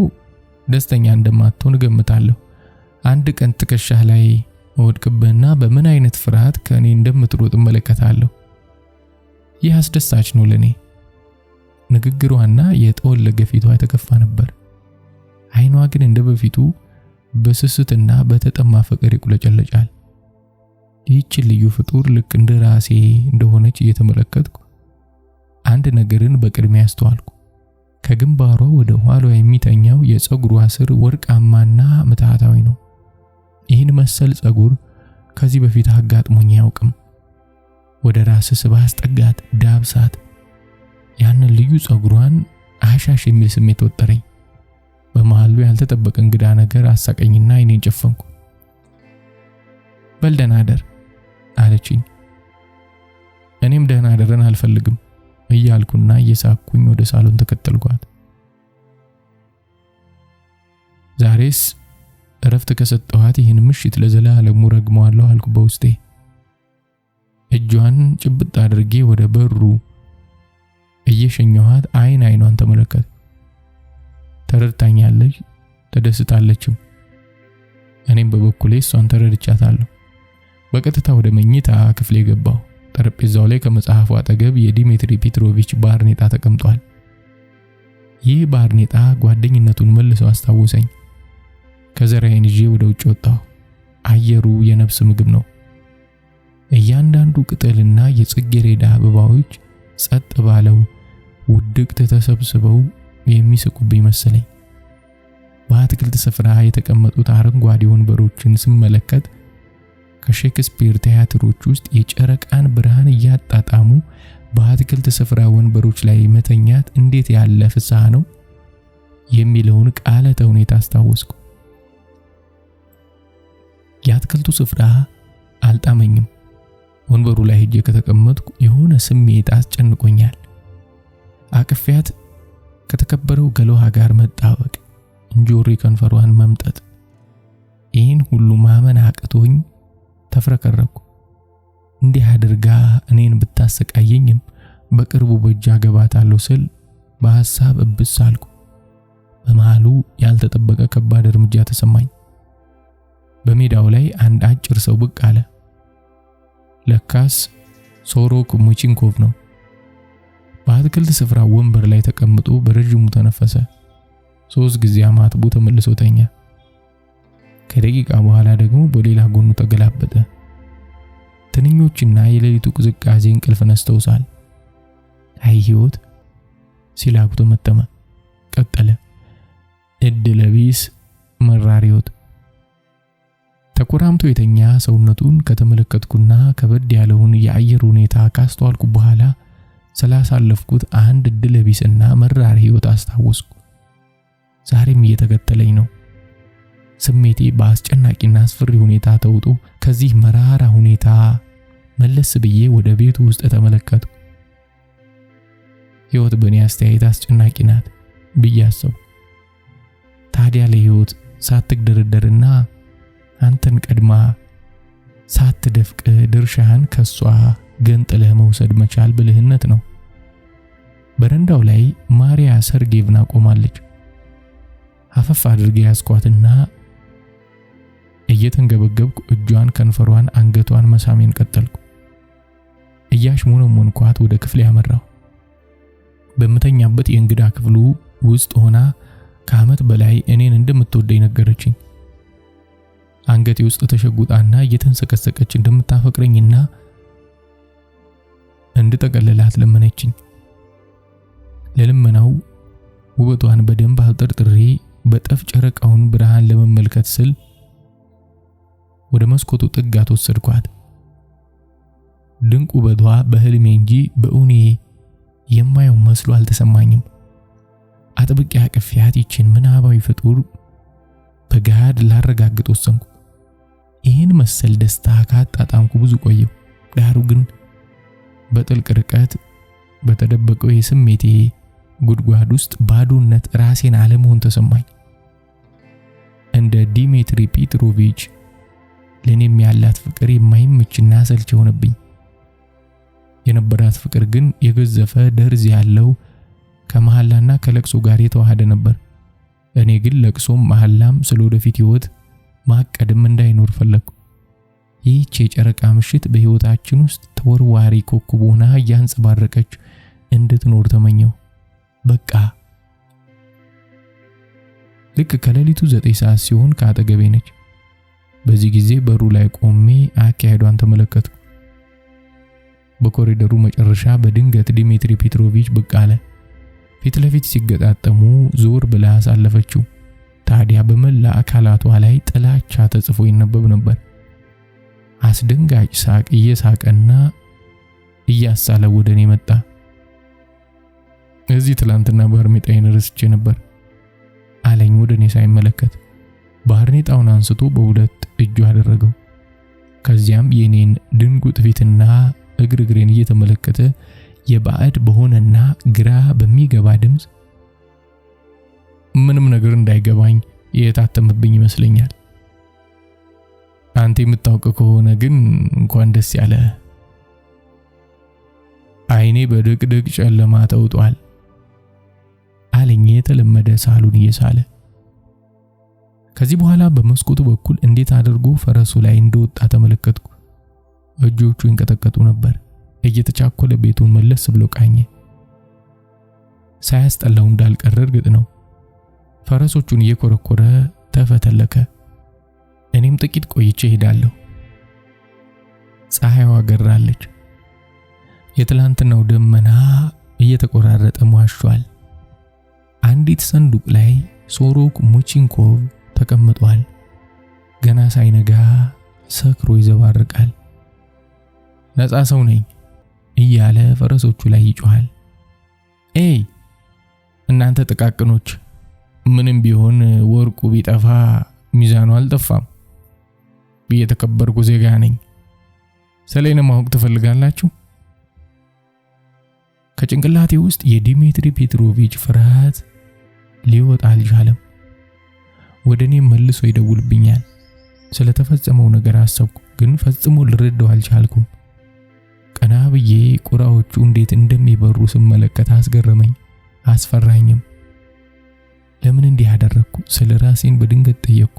ደስተኛ እንደማትሆን እገምታለሁ። አንድ ቀን ትከሻህ ላይ ወድቅብህና በምን አይነት ፍርሃት ከኔ እንደምትሮጥ እመለከታለሁ። ይህ አስደሳች ነው ለኔ። ንግግሯና የጠወለገ ፊቷ የተከፋ ነበር። አይኗ ግን እንደበፊቱ በስስትና በተጠማ ፍቅር ይቁለጨለጫል። ይህች ልዩ ፍጡር ልክ እንደ ራሴ እንደሆነች እየተመለከትኩ አንድ ነገርን በቅድሚያ አስተዋልኩ። ከግንባሯ ወደ ኋሏ የሚተኛው የፀጉሯ ስር ወርቃማና ምትሃታዊ ነው። ይህን መሰል ፀጉር ከዚህ በፊት አጋጥሞኝ አያውቅም። ወደ ራስ ስባህ አስጠጋት፣ ዳብሳት። ያንን ልዩ ፀጉሯን አሻሽ የሚል ስሜት ወጠረኝ። በመሃሉ ያልተጠበቀ እንግዳ ነገር አሳቀኝና አይኔን ጨፈንኩ። በል ደህና አደር አለችኝ። እኔም ደህና አደረን አልፈልግም እያልኩና እየሳኩኝ ወደ ሳሎን ተከተልኳት። ዛሬስ እረፍት ከሰጠኋት ይህን ምሽት ለዘላለሙ ረግመዋለሁ አልኩ በውስጤ። እጇን ጭብጥ አድርጌ ወደ በሩ እየሸኘኋት አይኗን ተመለከት። ተረድታኛለች፣ ተደስታለችም። እኔም በበኩሌ እሷን ተረድቻታለሁ። በቀጥታ ወደ መኝታ ክፍሌ ገባሁ። ጠረጴዛው ላይ ከመጽሐፉ አጠገብ የዲሚትሪ ፔትሮቪች ባርኔጣ ተቀምጧል። ይህ ባርኔጣ ጓደኝነቱን መልሶ አስታወሰኝ። ከዘራዬን ይዤ ወደ ውጭ ወጣሁ። አየሩ የነፍስ ምግብ ነው። እያንዳንዱ ቅጠልና የጽጌረዳ አበባዎች ጸጥ ባለው ውድቅት ተሰብስበው የሚስቁብኝ መሰለኝ። በአትክልት ስፍራ የተቀመጡት አረንጓዴ ወንበሮችን ስመለከት ከሼክስፒር ቲያትሮች ውስጥ የጨረቃን ብርሃን እያጣጣሙ በአትክልት ስፍራ ወንበሮች ላይ መተኛት እንዴት ያለ ፍስሐ ነው የሚለውን ቃለ ተውኔት አስታወስኩ። የአትክልቱ ስፍራ አልጣመኝም። ወንበሩ ላይ ሄጄ ከተቀመጥኩ የሆነ ስሜት አስጨንቆኛል። አቅፊያት ከተከበረው ገለዋ ጋር መጣበቅ፣ እንጆሪ ከንፈሯን መምጠጥ፣ ይህን ሁሉ ማመን አቅቶኝ ተፍረከረኩ። እንዲህ አድርጋ እኔን ብታሰቃየኝም በቅርቡ በእጅ አገባታለሁ ስል በሐሳብ እብስ አልኩ። በመሃሉ ያልተጠበቀ ከባድ እርምጃ ተሰማኝ። በሜዳው ላይ አንድ አጭር ሰው ብቅ አለ። ለካስ ሶሮክ ሙቺንኮቭ ነው። በአትክልት ስፍራ ወንበር ላይ ተቀምጦ በረጅሙ ተነፈሰ። 3 ጊዜ አማትቦ ተመልሶ ተኛ። ከደቂቃ በኋላ ደግሞ በሌላ ጎኑ ተገላበጠ። ትንኞችና የሌሊቱ ቅዝቃዜ እንቅልፍ ነስተውሳል። አይ ሕይወት ሲል አጉተመተመ። ቀጠለ። እድለ ቢስ መራር ሕይወት። ተኮራምቶ የተኛ ሰውነቱን ከተመለከትኩና ከበድ ያለውን የአየር ሁኔታ ካስተዋልኩ በኋላ ስላሳለፍኩት አንድ እድለ ቢስና መራር ሕይወት አስታወስኩ። ዛሬም እየተከተለኝ ነው። ስሜቴ በአስጨናቂና አስፈሪ ሁኔታ ተውጦ ከዚህ መራራ ሁኔታ መለስ ብዬ ወደ ቤቱ ውስጥ ተመለከትኩ። ሕይወት በእኔ አስተያየት አስጨናቂ ናት ብዬ አሰብኩ። ታዲያ ለሕይወት ሳትግደረደርና አንተን ቀድማ ሳትደፍቅ ድርሻህን ከሷ ገንጥለህ መውሰድ መቻል ብልህነት ነው። በረንዳው ላይ ማሪያ ሰርጌቭና ቆማለች። አፈፍ አድርጌ ያዝኳትና እየተንገበገብኩ እጇን፣ ከንፈሯን፣ አንገቷን መሳሜን ቀጠልኩ። እያሽሞነሞንኳት ወደ ክፍል ያመራሁ። በመተኛበት የእንግዳ ክፍሉ ውስጥ ሆና ከዓመት በላይ እኔን እንደምትወደኝ ነገረችኝ። አንገቴ ውስጥ ተሸጉጣና እየተንሰቀሰቀች እንደምታፈቅረኝና እንድጠቀልላት ለመነችኝ። ለልመናው ውበቷን በደንብ አብጠርጥሬ በጠፍ ጨረቃውን ብርሃን ለመመልከት ስል ወደ መስኮቱ ጥግ አትወሰድኳት። ድንቅ ውበቷ በህልሜ እንጂ በእውኔ የማየው መስሎ አልተሰማኝም። አጥብቄ አቅፊያት ይችን ምናባዊ ፍጡር በገሃድ ላረጋግጥ ወሰንኩ። ይህን መሰል ደስታ ካጣጣምኩ ብዙ ቆየው። ዳሩ ግን በጥልቅ ርቀት በተደበቀው የስሜቴ ጉድጓድ ውስጥ ባዶነት ራሴን አለመሆን ተሰማኝ። እንደ ዲሜትሪ ፔትሮቪች ለኔም ያላት ፍቅር የማይመችና ሰልች ሆነብኝ። የነበራት ፍቅር ግን የገዘፈ ደርዝ ያለው ከመሐላና ከለቅሶ ጋር የተዋሃደ ነበር። እኔ ግን ለቅሶም መሐላም ስለወደፊት ሕይወት ማቀድም እንዳይኖር ፈለኩ። ይህች የጨረቃ ምሽት በሕይወታችን ውስጥ ተወርዋሪ ኮከብ ሆና እያንጸባረቀች እንድትኖር ተመኘው። በቃ ልክ ከሌሊቱ 9 ሰዓት ሲሆን ከአጠገቤ ነች። በዚህ ጊዜ በሩ ላይ ቆሜ አካሄዷን ተመለከትኩ። በኮሪደሩ መጨረሻ በድንገት ዲሜትሪ ፔትሮቪች ብቅ አለ። ፊት ለፊት ሲገጣጠሙ ዞር ብላ አሳለፈችው። ታዲያ በመላ አካላቷ ላይ ጥላቻ ተጽፎ ይነበብ ነበር። አስደንጋጭ ሳቅ እየሳቀና እያሳለ ወደ እኔ መጣ። እዚህ ትላንትና ባርኔጣዬን ረስቼ ነበር አለኝ ወደ እኔ ሳይመለከት። ባርኔጣውን አንስቶ በሁለት እጁ አደረገው። ከዚያም የኔን ድንጉጥ ፊትና እግሬን እየተመለከተ የባዕድ በሆነና ግራ በሚገባ ድምፅ ምንም ነገር እንዳይገባኝ የታተመብኝ ይመስለኛል። አንተ የምታውቅ ከሆነ ግን እንኳን ደስ ያለ። አይኔ በድቅድቅ ጨለማ ተውጧል አለኝ የተለመደ ሳሉን እየሳለ። ከዚህ በኋላ በመስኮቱ በኩል እንዴት አድርጎ ፈረሱ ላይ እንደወጣ ተመለከትኩ። እጆቹ ይንቀጠቀጡ ነበር። እየተቻኮለ ቤቱን መለስ ብሎ ቃኘ። ሳያስጠላው እንዳልቀረ እርግጥ ነው። ፈረሶቹን እየኮረኮረ ተፈተለከ። እኔም ጥቂት ቆይቼ ሄዳለሁ። ፀሐይዋ ገራለች። የትላንትናው ደመና እየተቆራረጠ ሟሿል። አንዲት ሰንዱቅ ላይ ሶሮክ ሙቺንኮቭ ተቀምጧል። ገና ሳይነጋ ሰክሮ ይዘባርቃል። ነፃ ሰው ነኝ እያለ ፈረሶቹ ላይ ይጮሃል። ኤይ እናንተ ጥቃቅኖች፣ ምንም ቢሆን ወርቁ ቢጠፋ ሚዛኑ አልጠፋም። የተከበርኩ ዜጋ ነኝ። ስለኔ ማወቅ ትፈልጋላችሁ? ከጭንቅላቴ ውስጥ የዲሚትሪ ፔትሮቪች ፍርሃት ሊወጣ አልቻለም። ወደኔ መልሶ ይደውልብኛል። ስለተፈጸመው ነገር አሰብኩ፣ ግን ፈጽሞ ልረዳው አልቻልኩም። ቀና ብዬ ቁራዎቹ እንዴት እንደሚበሩ ስመለከት አስገረመኝ፣ አስፈራኝም። ለምን እንዲህ አደረግኩ? ስለ ራሴን በድንገት ጠየቅኩ።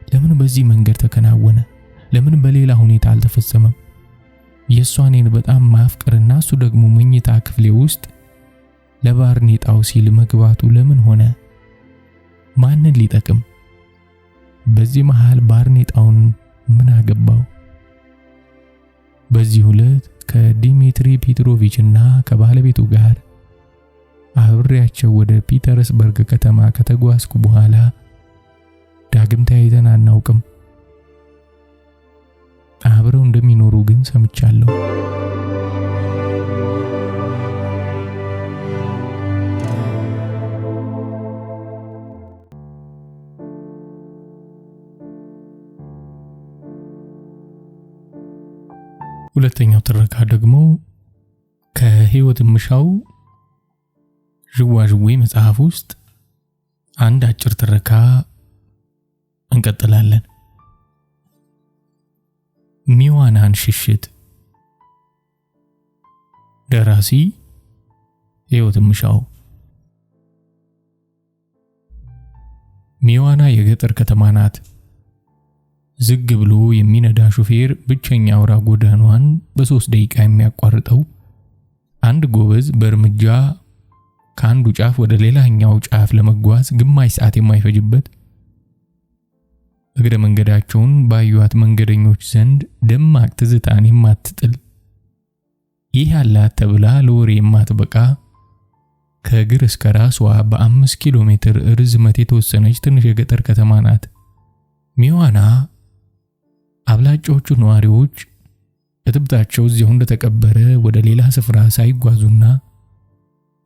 ለምን በዚህ መንገድ ተከናወነ? ለምን በሌላ ሁኔታ አልተፈጸመም? የሷኔን በጣም ማፍቀርና እሱ ደግሞ መኝታ ክፍሌ ውስጥ ለባርኔጣው ሲል መግባቱ ለምን ሆነ? ማንን ሊጠቅም? በዚህ መሃል ባርኔጣውን ምን አገባው? በዚህ ሁለት ከዲሚትሪ ፔትሮቪችና ከባለቤቱ ጋር አብሬያቸው ወደ ፒተርስበርግ ከተማ ከተጓዝኩ በኋላ ዳግም ተያይተን አናውቅም። አብረው እንደሚኖሩ ግን ሰምቻለሁ። ሁለተኛው ትረካ ደግሞ ከህይወት ምሻው ዥዋዥዌ መጽሐፍ ውስጥ አንድ አጭር ትረካ እንቀጥላለን። ሚዋናን ሽሽት። ደራሲ ህይወት ምሻው። ሚዋና የገጠር ከተማ ናት። ዝግ ብሎ የሚነዳ ሹፌር ብቸኛ አውራ ጎዳናዋን በ3 ደቂቃ የሚያቋርጠው፣ አንድ ጎበዝ በእርምጃ ከአንዱ ጫፍ ወደ ሌላኛው ጫፍ ለመጓዝ ግማሽ ሰዓት የማይፈጅበት፣ እግረ መንገዳቸውን ባዩት መንገደኞች ዘንድ ደማቅ ትዝታን የማትጥል፣ ይህ ያላት ተብላ ለወሬ የማትበቃ፣ ከእግር እስከ ራስዋ በ5 ኪሎ ሜትር ርዝመት የተወሰነች ትንሽ የገጠር ከተማ ናት። ሚዋና አብላጫዎቹ ነዋሪዎች እትብታቸው እዚያው እንደተቀበረ ወደ ሌላ ስፍራ ሳይጓዙና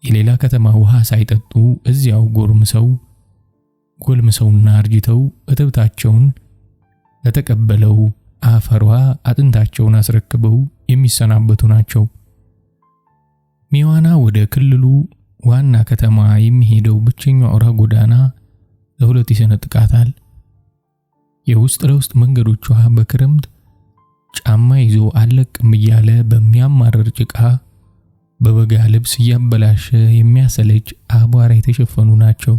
የሌላ ከተማ ውሃ ሳይጠጡ እዚያው ጎልምሰውና አርጅተው እትብታቸውን ለተቀበለው አፈሯ አጥንታቸውን አስረክበው የሚሰናበቱ ናቸው። ሚዋና ወደ ክልሉ ዋና ከተማ የሚሄደው ብቸኛው አውራ ጎዳና ለሁለት ይሰነጥቃታል። የውስጥ ለውስጥ መንገዶቿ በክረምት ጫማ ይዞ አለቅም እያለ በሚያማርር ጭቃ በበጋ ልብስ እያበላሸ የሚያሰለች አቧራ የተሸፈኑ ናቸው።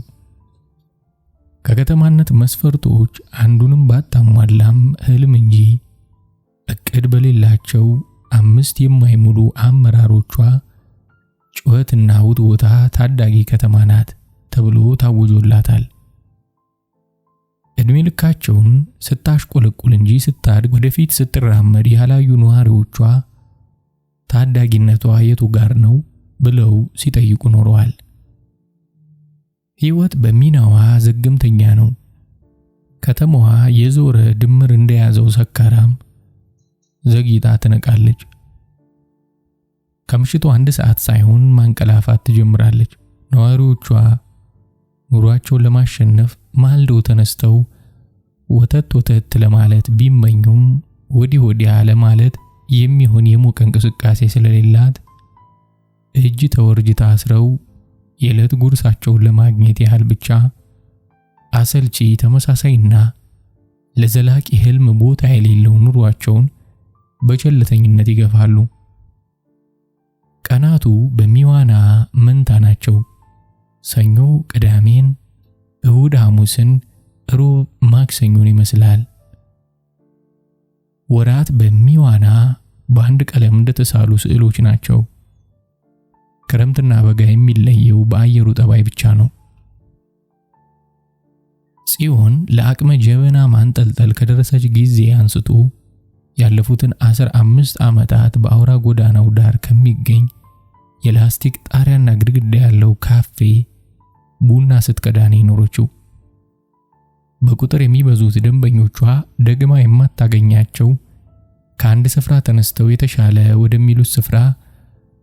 ከከተማነት መስፈርቶች አንዱንም ባታሟላም ህልም እንጂ እቅድ በሌላቸው 5 የማይሙሉ አመራሮቿ ጩኸትና ውጥወታ ታዳጊ ከተማ ናት ተብሎ ታውጆላታል። እድሜ ልካቸውን ስታሽቆለቁል እንጂ ስታድግ ወደፊት ስትራመድ ያላዩ ነዋሪዎቿ ታዳጊነቷ የቱ ጋር ነው ብለው ሲጠይቁ ኖረዋል። ህይወት በሚናዋ ዘግምተኛ ነው። ከተማዋ የዞረ ድምር እንደያዘው ሰካራም ዘግይታ ትነቃለች። ከምሽቱ 1 ሰዓት ሳይሆን ማንቀላፋት ትጀምራለች። ነዋሪዎቿ ኑሯቸውን ለማሸነፍ ማልደው ተነስተው ወተት ለማለት ቢመኙም ወዲያ ለማለት የሚሆን የሞቀ እንቅስቃሴ ስለሌላት እጅ ተወርጅ ታስረው የዕለት ጉርሳቸውን ለማግኘት ያህል ብቻ አሰልቺ ተመሳሳይና ለዘላቂ ህልም ቦታ የሌለው ኑሯቸውን በቸልተኝነት ይገፋሉ። ቀናቱ በሚዋና መንታ ናቸው። ሰኞ ቅዳሜን፣ እሁድ ሐሙስን፣ ሮብ ማክሰኞን ይመስላል። ወራት በሚዋና በአንድ ቀለም እንደተሳሉ ስዕሎች ናቸው። ክረምትና በጋ የሚለየው በአየሩ ጠባይ ብቻ ነው። ጽዮን ለአቅመ ጀበና ማንጠልጠል ከደረሰች ጊዜ አንስቶ ያለፉትን 15 ዓመታት በአውራ ጎዳናው ዳር ከሚገኝ የላስቲክ ጣሪያና ግድግዳ ያለው ካፌ ቡና ስትቀዳ ነው የኖረችው። በቁጥር የሚበዙት ደንበኞቿ ደግማ የማታገኛቸው ከአንድ ስፍራ ተነስተው የተሻለ ወደሚሉት ስፍራ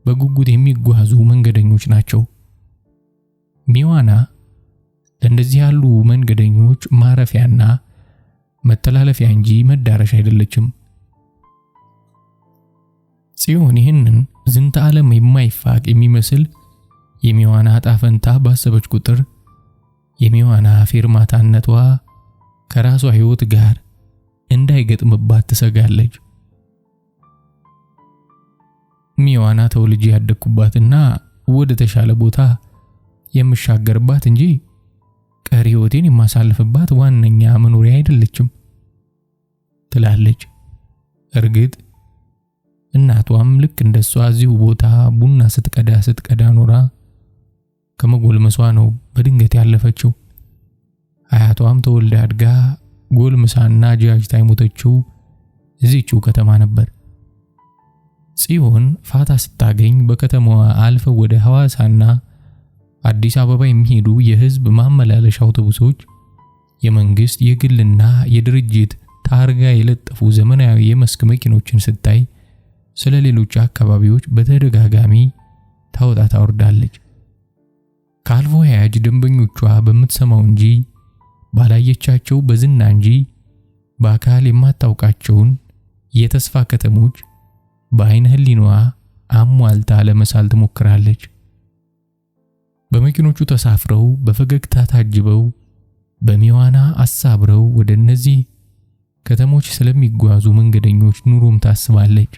በጉጉት የሚጓዙ መንገደኞች ናቸው። ሚዋና ለእንደዚህ ያሉ መንገደኞች ማረፊያና መተላለፊያ እንጂ መዳረሻ አይደለችም። ጽዮን ይህንን ዝንተ ዓለም የማይፋቅ የሚመስል የሚዋና ዕጣ ፈንታ ባሰበች ቁጥር የሚዋና ፌርማታነቷ ከራሷ ሕይወት ጋር እንዳይገጥምባት ትሰጋለች። ሚዋና ተወልጄ ያደግኩባትና ወደ ተሻለ ቦታ የምሻገርባት እንጂ ቀሪ ሕይወቴን የማሳልፍባት ዋነኛ መኖሪያ አይደለችም ትላለች። እርግጥ እናቷም ልክ እንደሷ እዚሁ ቦታ ቡና ስትቀዳ ኖራ ከመጎልመሷ ነው በድንገት ያለፈችው። አያቷም ተወልዳ አድጋ ጎልምሳና ጃጅታ የሞተችው እዚህችው ከተማ ነበር። ጽዮን ፋታ ስታገኝ በከተማዋ አልፈው ወደ ሐዋሳና አዲስ አበባ የሚሄዱ የህዝብ ማመላለሻ አውቶቡሶች፣ የመንግስት የግልና የድርጅት ታርጋ የለጠፉ ዘመናዊ የመስክ መኪኖችን ስታይ ስለ ሌሎች አካባቢዎች በተደጋጋሚ ታወጣ ታወርዳለች። ካልቮያጅ ደንበኞቿ በምትሰማው እንጂ ባላየቻቸው በዝና እንጂ በአካል የማታውቃቸውን የተስፋ ከተሞች በአይነ ህሊናዋ አሟልታ ለመሳል ትሞክራለች። በመኪኖቹ ተሳፍረው በፈገግታ ታጅበው በሚዋና አሳብረው ወደ እነዚህ ከተሞች ስለሚጓዙ መንገደኞች ኑሮም ታስባለች።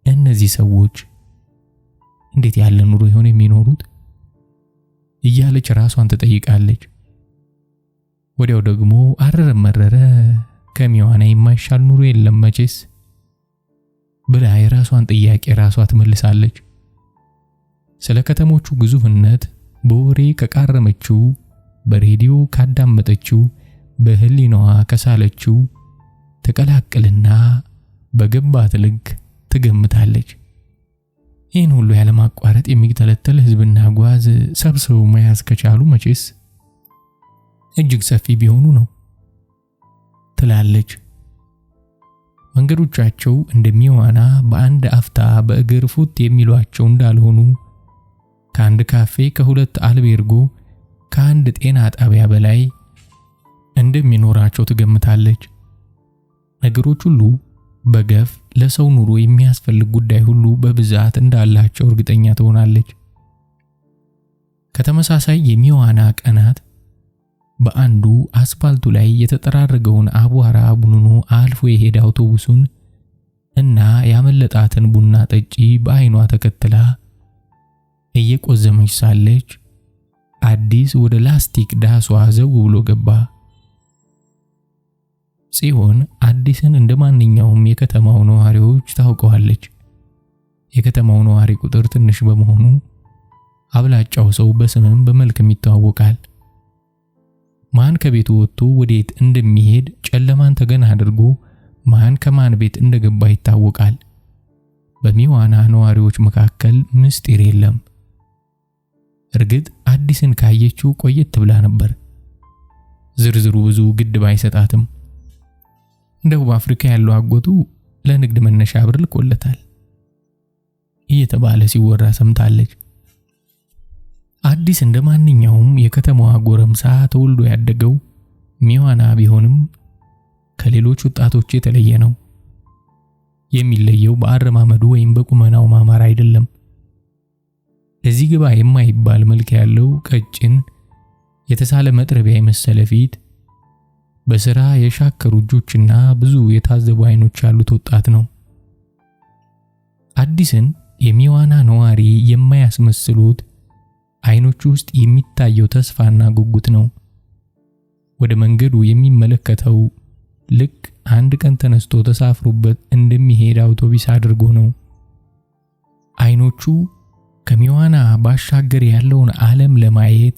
እነዚህ ሰዎች እንዴት ያለ ኑሮ ይሆን የሚኖሩት እያለች ራሷን ትጠይቃለች። ወዲያው ደግሞ አረረ መረረ ከሚዋና የማይሻል ኑሮ የለም መቼስ ብላ የራሷን ጥያቄ ራሷ ትመልሳለች። ስለ ከተሞቹ ግዙፍነት በወሬ ከቃረመችው፣ በሬዲዮ ካዳመጠችው፣ በህሊናዋ ከሳለችው ተቀላቅልና በገባት ልክ ትገምታለች። ይህን ሁሉ ያለማቋረጥ የሚተለተል ህዝብና ጓዝ ሰብስበው መያዝ ከቻሉ መቼስ እጅግ ሰፊ ቢሆኑ ነው ትላለች። መንገዶቻቸው እንደሚዋና በአንድ አፍታ በእግር ፉት የሚሏቸው እንዳልሆኑ ከአንድ ካፌ ከሁለት አልቤርጎ ከአንድ ጤና ጣቢያ በላይ እንደሚኖራቸው ትገምታለች። ነገሮች ሁሉ በገፍ ለሰው ኑሮ የሚያስፈልግ ጉዳይ ሁሉ በብዛት እንዳላቸው እርግጠኛ ትሆናለች። ከተመሳሳይ የሚዋና ቀናት በአንዱ አስፋልቱ ላይ የተጠራረገውን አቧራ ቡንኖ አልፎ የሄደ አውቶቡሱን እና ያመለጣትን ቡና ጠጪ በአይኗ ተከትላ እየቆዘመች ሳለች አዲስ ወደ ላስቲክ ዳሷ ዘው ብሎ ገባ። ጽዮን አዲስን እንደማንኛውም የከተማው ነዋሪዎች ታውቀዋለች። የከተማው ነዋሪ ቁጥር ትንሽ በመሆኑ አብላጫው ሰው በስምም በመልክም ይተዋወቃል። ማን ከቤቱ ወጥቶ ወዴት እንደሚሄድ ጨለማን ተገን አድርጎ ማን ከማን ቤት እንደገባ ይታወቃል። በሚዋና ነዋሪዎች መካከል ምስጢር የለም። እርግጥ አዲስን ካየችው ቆየት ብላ ነበር። ዝርዝሩ ብዙ ግድብ አይሰጣትም። ደቡብ አፍሪካ ያለው አጎቱ ለንግድ መነሻ ብር ልኮለታል እየተባለ ሲወራ ሰምታለች። አዲስ እንደማንኛውም የከተማዋ ጎረምሳ ተወልዶ ያደገው ሚዋና ቢሆንም ከሌሎች ወጣቶች የተለየ ነው። የሚለየው በአረማመዱ ወይም በቁመናው ማማር አይደለም። ለዚህ ግባ የማይባል መልክ ያለው ቀጭን የተሳለ መጥረቢያ የመሰለ ፊት፣ በስራ የሻከሩ እጆችና ብዙ የታዘቡ አይኖች ያሉት ወጣት ነው። አዲስን የሚዋና ነዋሪ የማያስመስሉት አይኖቹ ውስጥ የሚታየው ተስፋና ጉጉት ነው። ወደ መንገዱ የሚመለከተው ልክ አንድ ቀን ተነስቶ ተሳፍሮበት እንደሚሄድ አውቶቡስ አድርጎ ነው። አይኖቹ ከሚዋና ባሻገር ያለውን ዓለም ለማየት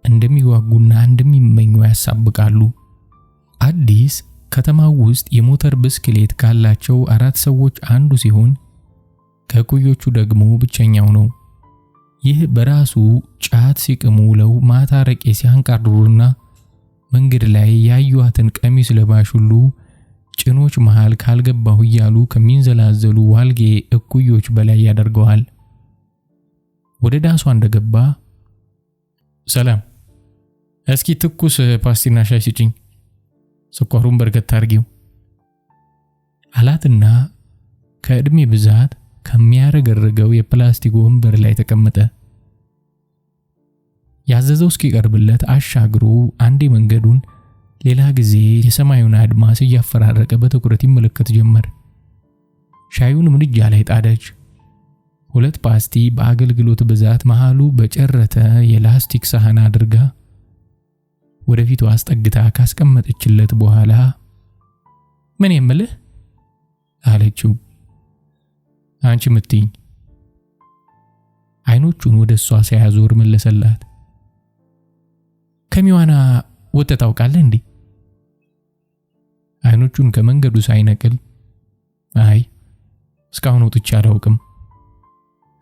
እንደሚጓጉና እንደሚመኙ ያሳብቃሉ። አዲስ ከተማው ውስጥ የሞተር ብስክሌት ካላቸው 4 ሰዎች አንዱ ሲሆን ከኩዮቹ ደግሞ ብቸኛው ነው። ይህ በራሱ ጫት ሲቅሙ ውለው ማታ አረቄ ሲያንቃርሩና መንገድ ላይ ያዩዋትን ቀሚስ ለባሽ ሁሉ ጭኖች መሃል ካልገባሁ እያሉ ከሚንዘላዘሉ ዋልጌ እኩዮች በላይ ያደርገዋል። ወደ ዳሷ እንደገባ ሰላም፣ እስኪ ትኩስ ፓስቲና ሻይ ስጪኝ፣ ስኳሩን በርከት አድርጊው አላትና ከእድሜ ብዛት ከሚያረገርገው የፕላስቲክ ወንበር ላይ ተቀመጠ። ያዘዘው እስኪቀርብለት አሻግሮ አንዴ መንገዱን ሌላ ጊዜ የሰማዩን አድማስ እያፈራረቀ በትኩረት ይመለከት ጀመር። ሻዩን ምድጃ ላይ ጣደች። 2 ፓስቲ በአገልግሎት ብዛት መሃሉ በጨረተ የላስቲክ ሳህን አድርጋ ወደፊቱ አስጠግታ ካስቀመጠችለት በኋላ ምን የምልህ አለችው። አንቺ ምትኝ። አይኖቹን ወደሷ ሲያዞር መለሰላት። ከሚዋና ወጥተህ ታውቃለህ እንዴ? አይኖቹን ከመንገዱ ሳይነቅል አይ እስካሁን ወጥቼ አላውቅም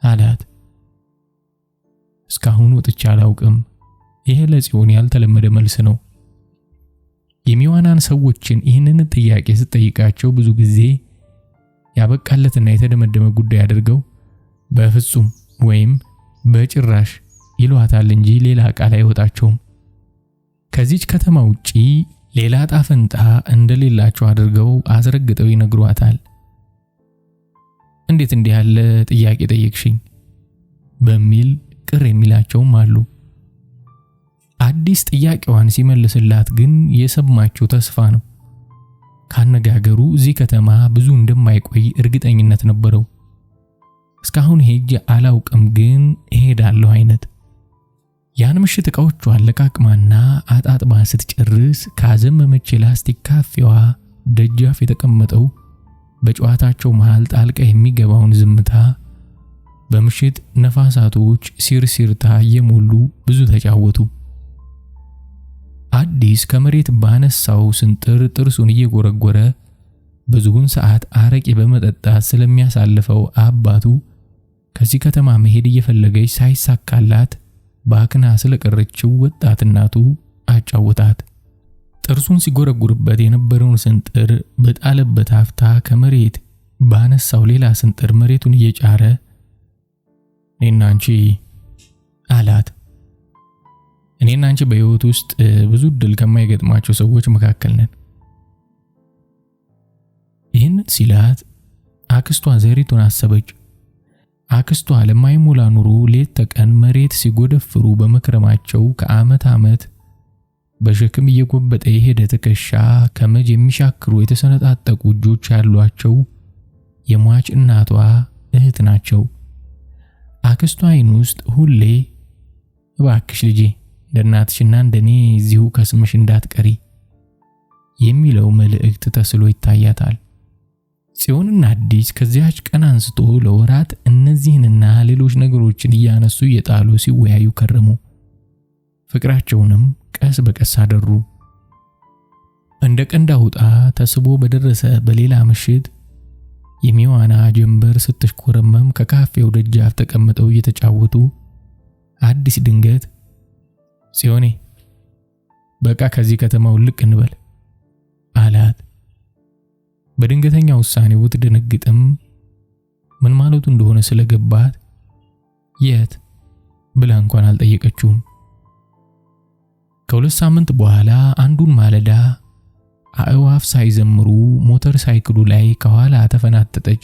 አላት። እስካሁን ወጥቼ አላውቅም። ይሄ ለጽዮን ያልተለመደ መልስ ነው። የሚዋናን ሰዎችን ይህንን ጥያቄ ስትጠይቃቸው ብዙ ጊዜ ያበቃለትና የተደመደመ ጉዳይ አድርገው በፍጹም ወይም በጭራሽ ይሏታል እንጂ ሌላ ቃል አይወጣቸውም። ከዚች ከተማ ውጪ ሌላ ጣፈንታ እንደሌላቸው አድርገው አስረግጠው ይነግሯታል። እንዴት እንዲህ ያለ ጥያቄ ጠየቅሽኝ በሚል ቅር የሚላቸውም አሉ። አዲስ ጥያቄዋን ሲመልስላት ግን የሰማችው ተስፋ ነው። ካነጋገሩ እዚህ ከተማ ብዙ እንደማይቆይ እርግጠኝነት ነበረው። እስካሁን ሄጄ አላውቅም ግን እሄዳለሁ አይነት። ያን ምሽት ዕቃዎቿን ለቃቅማና አጣጥባ ስትጨርስ ካዘመመች የላስቲክ ካፌዋ ደጃፍ የተቀመጠው በጨዋታቸው መሃል ጣልቃ የሚገባውን ዝምታ በምሽት ነፋሳቶች ሲርሲርታ እየሞሉ ብዙ ተጫወቱ። አዲስ ከመሬት ባነሳው ስንጥር ጥርሱን እየጎረጎረ ብዙውን ሰዓት አረቄ በመጠጣት ስለሚያሳልፈው አባቱ ከዚህ ከተማ መሄድ እየፈለገች ሳይሳካላት ባክና ስለቀረችው ወጣት እናቱ አጫወታት። ጥርሱን ሲጎረጉርበት የነበረውን ስንጥር በጣለበት አፍታ ከመሬት ባነሳው ሌላ ስንጥር መሬቱን እየጫረ እኔና አንቺ አላት። እኔና አንቺ በህይወት ውስጥ ብዙ ድል ከማይገጥማቸው ሰዎች መካከል ነን። ይህን ሲላት አክስቷ ዘሪቱን አሰበች። አክስቷ ለማይሞላ ኑሮ ሌት ተቀን መሬት ሲጎደፍሩ በመክረማቸው ከዓመት ዓመት በሸክም እየጎበጠ የሄደ ትከሻ ከመጅ የሚሻክሩ የተሰነጣጠቁ እጆች ያሏቸው የሟች እናቷ እህት ናቸው። አክስቷ አይን ውስጥ ሁሌ እባክሽ ልጄ ለእናትሽና እንደኔ እዚሁ ከስምሽ እንዳትቀሪ የሚለው መልእክት ተስሎ ይታያታል። ጽዮንና አዲስ ከዚያች ቀን አንስቶ ለወራት እነዚህንና ሌሎች ነገሮችን እያነሱ እየጣሉ ሲወያዩ ከረሙ። ፍቅራቸውንም ቀስ በቀስ አደሩ። እንደ ቀንድ አውጣ ተስቦ በደረሰ በሌላ ምሽት የሚዋና ጀንበር ስትሽኮረመም ከካፌው ደጃፍ ተቀምጠው እየተጫወቱ አዲስ ድንገት ጽዮኔ በቃ ከዚህ ከተማው ልቅ እንበል አላት። በድንገተኛ ውሳኔው ብትደነግጥም ምን ማለቱ እንደሆነ ስለገባት የት ብላ እንኳን አልጠየቀችውም። ከሁለት ሳምንት በኋላ አንዱን ማለዳ አእዋፍ ሳይዘምሩ ሞተር ሳይክሉ ላይ ከኋላ ተፈናጠጠች።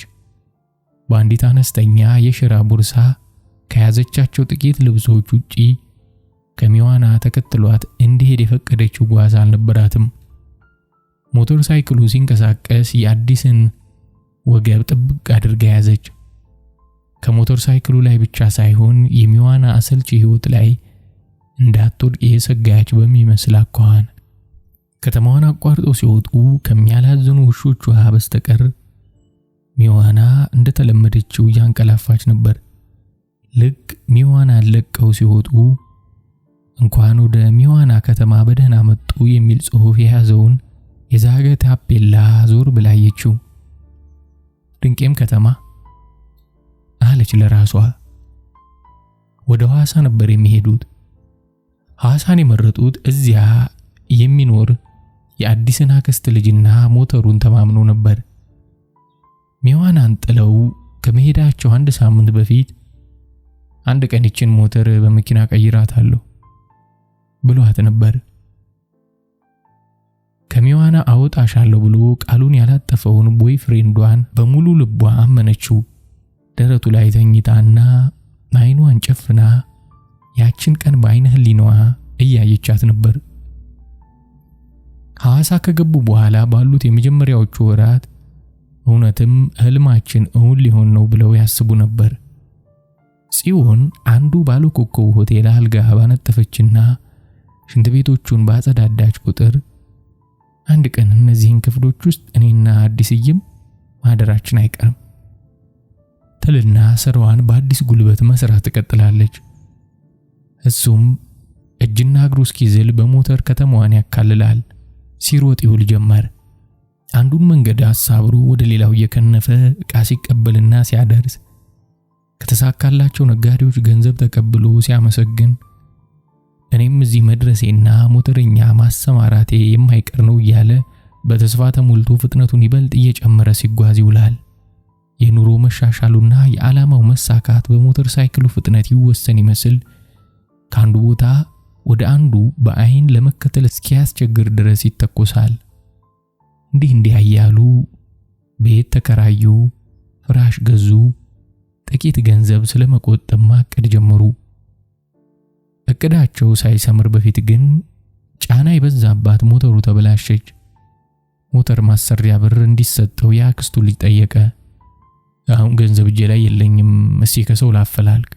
በአንዲት አነስተኛ የሸራ ቦርሳ ከያዘቻቸው ጥቂት ልብሶች ውጪ ከሚዋና ተከትሏት እንዲሄድ የፈቀደችው ጓዝ አልነበራትም። ሞተር ሳይክሉ ሲንቀሳቀስ የአዲስን ወገብ ጥብቅ አድርጋ ያዘች። ከሞተር ሳይክሉ ላይ ብቻ ሳይሆን የሚዋና አሰልቺ ህይወት ላይ እንዳትወድቅ የሰጋች በሚመስል አኳኋን ከተማዋን አቋርጠው ሲወጡ ከሚያላዝኑ ውሾቿ በስተቀር ሚዋና እንደተለመደችው ያንቀላፋች ነበር። ልክ ሚዋና ለቀው ሲወጡ እንኳን ወደ ሚዋና ከተማ በደህና መጡ የሚል ጽሑፍ የያዘውን የዛገ ታፔላ ዞር ብላየችው። ድንቄም ከተማ አለች ለራሷ። ወደ ሐዋሳ ነበር የሚሄዱት። ሐዋሳን የመረጡት እዚያ የሚኖር የአዲስን አክስት ልጅና ሞተሩን ተማምኖ ነበር። ሚዋናን ጥለው ከመሄዳቸው አንድ ሳምንት በፊት አንድ ቀን ይችን ሞተር በመኪና ቀይራታለሁ ብሏት ነበር። ከሚዋና አወጣሻለሁ ብሎ ቃሉን ያላጠፈውን ቦይፍሬንዷን በሙሉ ልቧ አመነችው። ደረቱ ላይ ተኝታና አይኗን ጨፍና ያችን ቀን በአይነ ህሊናዋ እያየቻት ነበር። ሐዋሳ ከገቡ በኋላ ባሉት የመጀመሪያዎቹ ወራት እውነትም ህልማችን እውን ሊሆን ነው ብለው ያስቡ ነበር። ጽዮን አንዱ ባለኮከብ ሆቴል አልጋ ባነጠፈችና ሽንት ቤቶቹን ባጸዳዳች ቁጥር አንድ ቀን እነዚህን ክፍሎች ውስጥ እኔና አዲስዬም ማደራችን አይቀርም ትልና ስራዋን በአዲስ ጉልበት መስራት ትቀጥላለች። እሱም እጅና እግሩ እስኪዝል በሞተር ከተማዋን ያካልላል። ሲሮጥ ይውል ጀመር። አንዱን መንገድ አሳብሮ ወደ ሌላው እየከነፈ ዕቃ ሲቀበልና ሲያደርስ፣ ከተሳካላቸው ነጋዴዎች ገንዘብ ተቀብሎ ሲያመሰግን፣ እኔም እዚህ መድረሴና ሞተረኛ ማሰማራቴ የማይቀር ነው እያለ በተስፋ ተሞልቶ ፍጥነቱን ይበልጥ እየጨመረ ሲጓዝ ይውላል። የኑሮ መሻሻሉና የዓላማው መሳካት በሞተር ሳይክሉ ፍጥነት ይወሰን ይመስል ከአንዱ ቦታ ወደ አንዱ በአይን ለመከተል እስኪያስቸግር ድረስ ይተኮሳል። እንዲህ እያሉ ቤት ተከራዩ፣ ፍራሽ ገዙ፣ ጥቂት ገንዘብ ስለመቆጠብ ማቀድ ጀመሩ። እቅዳቸው ሳይሰምር በፊት ግን ጫና የበዛባት ሞተሩ ተበላሸች። ሞተር ማሰሪያ ብር እንዲሰጠው የአክስቱ ልጅ ጠየቀ። አሁን ገንዘብ እጄ ላይ የለኝም፣ እስቲ ከሰው ላፈላልቅ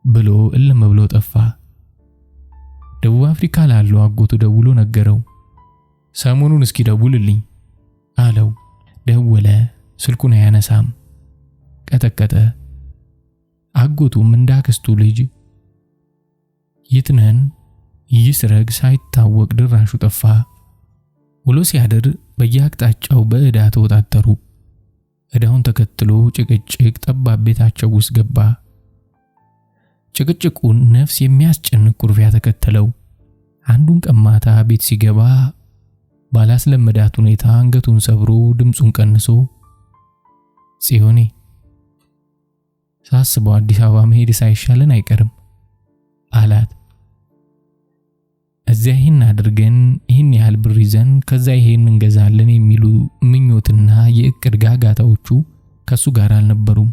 ብሎ እልም ብሎ ጠፋ። ደቡብ አፍሪካ ላለው አጎቱ ደውሎ ነገረው። ሰሞኑን እስኪ ደውልልኝ አለው። ደወለ። ስልኩን አያነሳም። ቀጠቀጠ። አጎቱም እንዳክስቱ ልጅ ይትነን ይስረግ ሳይታወቅ ድራሹ ጠፋ። ውሎ ሲያድር በየአቅጣጫው በዕዳ ተወጣጠሩ። ዕዳውን ተከትሎ ጭቅጭቅ ጠባብ ቤታቸው ውስጥ ገባ። ጭቅጭቁን ነፍስ የሚያስጨንቅ ኩርፊያ ተከተለው። አንዱን ቀማታ ቤት ሲገባ ባላስለመዳት ሁኔታ አንገቱን ሰብሮ ድምፁን ቀንሶ ጽዮኔ ሳስበው አዲስ አበባ መሄድ ሳይሻለን አይቀርም አላት። እዚያ ይህን አድርገን ይህን ያህል ብር ይዘን ከዛ ይሄን እንገዛለን የሚሉ ምኞትና የእቅድ ጋጋታዎቹ ከሱ ጋር አልነበሩም።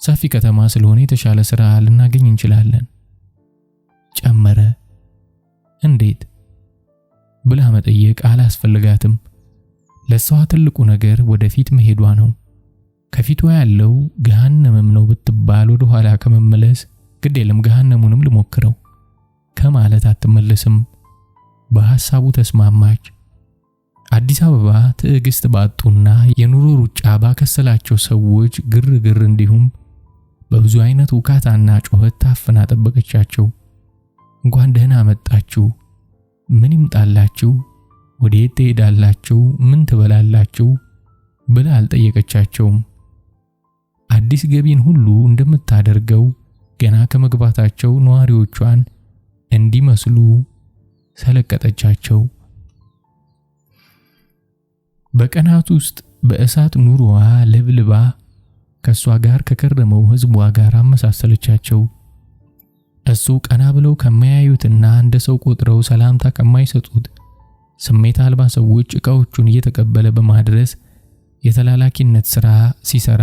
ሰፊ ከተማ ስለሆነ የተሻለ ስራ ልናገኝ እንችላለን ጨመረ። እንዴት ብላ መጠየቅ አላስፈልጋትም። ለሷ ትልቁ ነገር ወደፊት መሄዷ ነው። ከፊቷ ያለው ገሃነምም ነው ብትባል ወደ ኋላ ከመመለስ ግድ የለም ገሃነሙንም ልሞክረው ከማለት አትመለስም። በሐሳቡ ተስማማች። አዲስ አበባ ትዕግስት ባጡና የኑሮ ሩጫ ባከሰላቸው ሰዎች ግርግር እንዲሁም በብዙ አይነት ውካታና ጩኸት ታፍና ጠበቀቻቸው። እንኳን ደህና መጣችሁ፣ ምን ይምጣላችሁ፣ ወዴት ትሄዳላችሁ፣ ምን ትበላላችሁ ብላ አልጠየቀቻቸውም። አዲስ ገቢን ሁሉ እንደምታደርገው ገና ከመግባታቸው ነዋሪዎቿን እንዲመስሉ ሰለቀጠቻቸው። በቀናት ውስጥ በእሳት ኑሮዋ ለብልባ ከሷ ጋር ከከረመው ህዝቧ ጋር አመሳሰለቻቸው። እሱ ቀና ብለው ከማያዩትና እንደ ሰው ቆጥረው ሰላምታ ከማይሰጡት ስሜት አልባ ሰዎች ዕቃዎቹን እየተቀበለ በማድረስ የተላላኪነት ሥራ ሲሰራ፣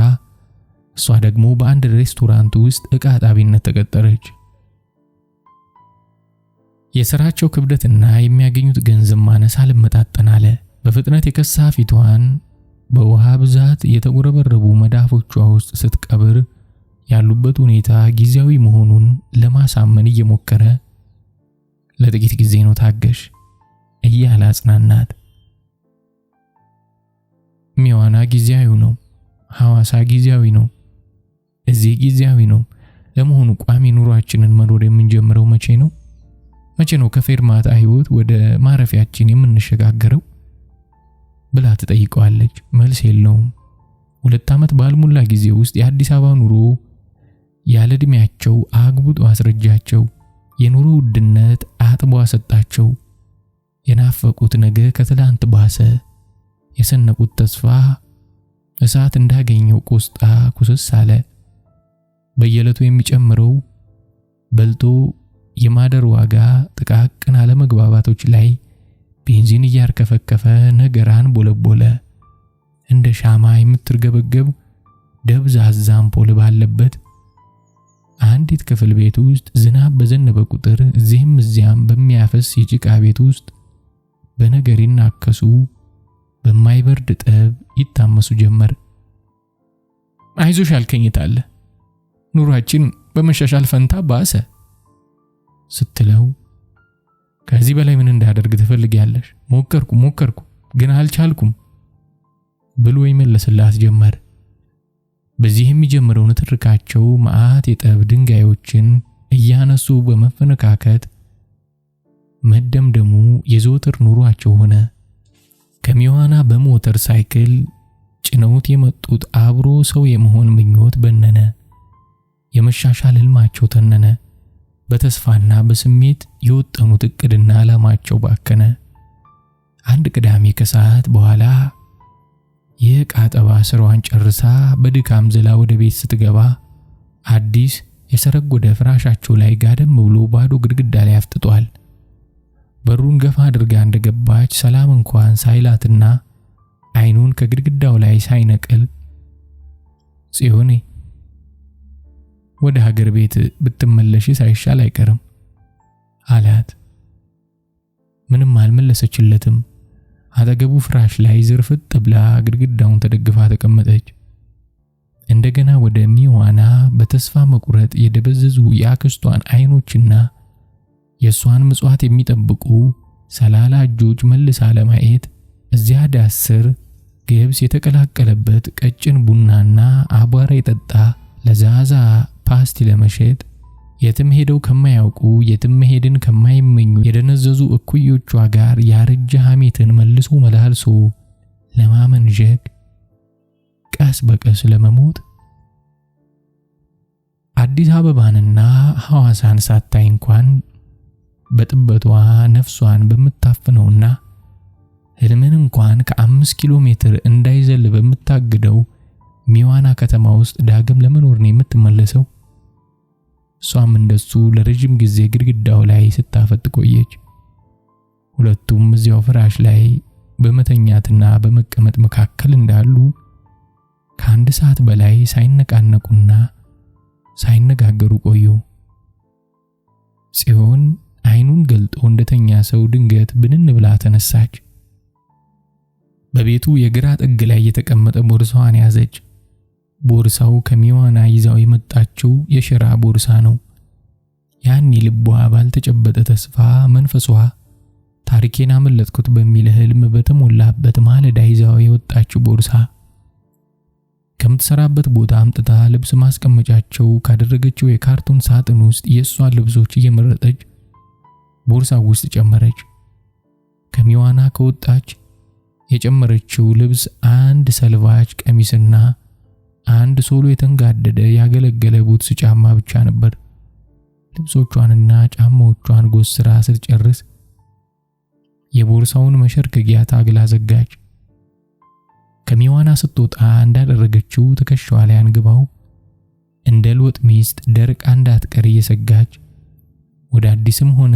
እሷ ደግሞ በአንድ ሬስቶራንት ውስጥ ዕቃ ጣቢነት ተቀጠረች። የሥራቸው ክብደትና የሚያገኙት ገንዘብ ማነስ አልመጣጠን አለ። በፍጥነት የከሳ ፊቷን በውሃ ብዛት የተጎረበረቡ መዳፎቿ ውስጥ ስትቀብር ያሉበት ሁኔታ ጊዜያዊ መሆኑን ለማሳመን እየሞከረ ለጥቂት ጊዜ ነው ታገሽ እያለ አጽናናት። ሚዋና ጊዜያዊ ነው፣ ሐዋሳ ጊዜያዊ ነው፣ እዚህ ጊዜያዊ ነው። ለመሆኑ ቋሚ ኑሯችንን መኖር የምንጀምረው መቼ ነው? መቼ ነው ከፌርማታ ህይወት ወደ ማረፊያችን የምንሸጋገረው ብላ ትጠይቀዋለች። መልስ የለውም። 2 ዓመት ባልሞላ ጊዜ ውስጥ የአዲስ አበባ ኑሮ ያለ ዕድሜያቸው አግብቶ አስረጃቸው። የኑሮ ውድነት አጥቦ አሰጣቸው። የናፈቁት ነገ ከትላንት ባሰ። የሰነቁት ተስፋ እሳት እንዳገኘው ቆስጣ ኩስስ አለ። በየዕለቱ የሚጨምረው በልቶ የማደር ዋጋ ጥቃቅን አለመግባባቶች ላይ ቤንዚን እያርከፈከፈ ነገራን ቦለቦለ። እንደ ሻማ የምትርገበገብ ደብዛዛ አምፖል ባለበት አንዲት ክፍል ቤት ውስጥ ዝናብ በዘነበ ቁጥር እዚህም እዚያም በሚያፈስ የጭቃ ቤት ውስጥ በነገር ይናከሱ፣ በማይበርድ ጠብ ይታመሱ ጀመር። አይዞሽ አልከኝታለ፣ ኑሯችን በመሻሻል ፈንታ ባሰ ስትለው ከዚህ በላይ ምን እንዳደርግ ትፈልጊያለሽ? ሞከርኩ ግን አልቻልኩም ብሎ ይመለስላት ጀመር። በዚህ የሚጀምረው ንትርካቸው መዓት የጠብ ድንጋዮችን እያነሱ በመፈነካከት መደምደሙ የዘወትር ኑሯቸው ሆነ። ከሚዋና በሞተር ሳይክል ጭነውት የመጡት አብሮ ሰው የመሆን ምኞት በነነ። የመሻሻል ህልማቸው ተነነ። በተስፋና በስሜት የወጠኑት እቅድና ዓላማቸው ባከነ። አንድ ቅዳሜ ከሰዓት በኋላ የቃጠባ ስራዋን ጨርሳ በድካም ዝላ ወደ ቤት ስትገባ አዲስ የሰረጎደ ፍራሻቸው ላይ ጋደም ብሎ ባዶ ግድግዳ ላይ አፍጥጧል። በሩን ገፋ አድርጋ እንደገባች ሰላም እንኳን ሳይላትና አይኑን ከግድግዳው ላይ ሳይነቅል ጽዮኔ ወደ ሀገር ቤት ብትመለሽ ሳይሻል አይቀርም አላት። ምንም አልመለሰችለትም። አጠገቡ ፍራሽ ላይ ዝርፍጥ ብላ ግድግዳውን ተደግፋ ተቀመጠች። እንደገና ወደ ሚዋና በተስፋ መቁረጥ የደበዘዙ የአክስቷን አይኖችና የሷን ምጽዋት የሚጠብቁ ሰላላ እጆች መልሳ ለማየት እዚያ ዳስ ስር ገብስ የተቀላቀለበት ቀጭን ቡናና አቧራ የጠጣ ለዛዛ ፓስቲ ለመሸጥ የትም ሄደው ከማያውቁ የትም ሄድን ከማይመኙ የደነዘዙ እኩዮቿ ጋር ያረጀ ሐሜትን መልሶ መላልሶ ለማመንዠግ ቀስ በቀስ ለመሞት አዲስ አበባንና ሐዋሳን ሳታይ እንኳን በጥበቷ ነፍሷን በምታፍነውና ህልምን እንኳን ከ5 ኪሎ ሜትር እንዳይዘል በምታግደው ሚዋና ከተማ ውስጥ ዳግም ለመኖር ነው የምትመለሰው። እሷም እንደሱ ለረጅም ጊዜ ግድግዳው ላይ ስታፈጥ ቆየች። ሁለቱም እዚያው ፍራሽ ላይ በመተኛትና በመቀመጥ መካከል እንዳሉ ከአንድ ሰዓት በላይ ሳይነቃነቁና ሳይነጋገሩ ቆዩ። ጽዮን አይኑን ገልጦ እንደተኛ ሰው ድንገት ብንን ብላ ተነሳች። በቤቱ የግራ ጥግ ላይ የተቀመጠ ቦርሳዋን ያዘች። ቦርሳው ከሚዋና ይዛው የመጣችው የሽራ ቦርሳ ነው። ያኔ ልቧ ባልተጨበጠ ተስፋ መንፈሷ ታሪኬን አመለጥኩት በሚል ህልም በተሞላበት ማለዳ ይዛው የወጣችው ቦርሳ ከምትሰራበት ቦታ አምጥታ ልብስ ማስቀመጫቸው ካደረገችው የካርቶን ሳጥን ውስጥ የሷን ልብሶች እየመረጠች ቦርሳው ውስጥ ጨመረች። ከሚዋና ከወጣች የጨመረችው ልብስ አንድ ሰልቫጅ ቀሚስና አንድ ሶሎ የተንጋደደ ያገለገለ ቡትስ ጫማ ብቻ ነበር። ልብሶቿንና ጫማዎቿን ጎስራ ስትጨርስ የቦርሳውን መሸርከጊያ ታግላ ዘጋች። ከሚዋና ስትወጣ እንዳደረገችው ትከሻዋ ላይ አንግባው እንደ ልወጥ ሚስት ደርቃ እንዳትቀር እየሰጋች ወደ አዲስም ሆነ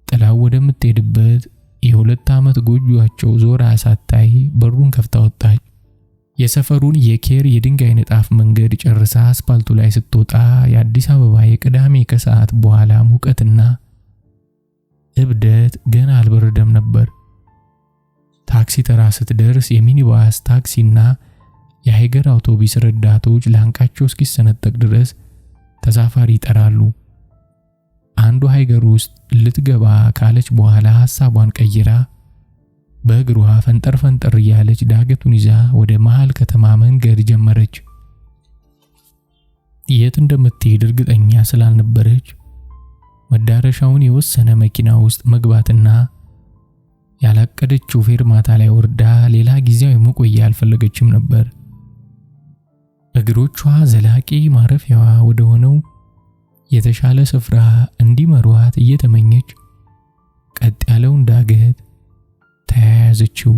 ጥላው ወደምትሄድበት የ2 ዓመት ጎጆአቸው ዞራ ሳታይ በሩን ከፍታ ወጣች። የሰፈሩን የኬር የድንጋይ ንጣፍ መንገድ ጨርሳ አስፓልቱ ላይ ስትወጣ የአዲስ አበባ የቅዳሜ ከሰዓት በኋላ ሙቀትና እብደት ገና አልበረደም ነበር። ታክሲ ተራ ስትደርስ የሚኒባስ ታክሲና የሃይገር አውቶቡስ ረዳቶች ላንቃቸው እስኪሰነጠቅ ድረስ ተሳፋሪ ይጠራሉ። አንዱ ሃይገር ውስጥ ልትገባ ካለች በኋላ ሐሳቧን ቀይራ በእግሯ ፈንጠር እያለች ዳገቱን ይዛ ወደ መሃል ከተማ መንገድ ጀመረች። የት እንደምትሄድ እርግጠኛ ስላልነበረች መዳረሻውን የወሰነ መኪና ውስጥ መግባትና ያላቀደችው ፌርማታ ላይ ወርዳ ሌላ ጊዜያዊ መቆያ አልፈለገችም ነበር። እግሮቿ ዘላቂ ማረፊያዋ ወደ ሆነው የተሻለ ስፍራ እንዲመሯት እየተመኘች ቀጥ ያለውን ዳገት ተያያዘችው።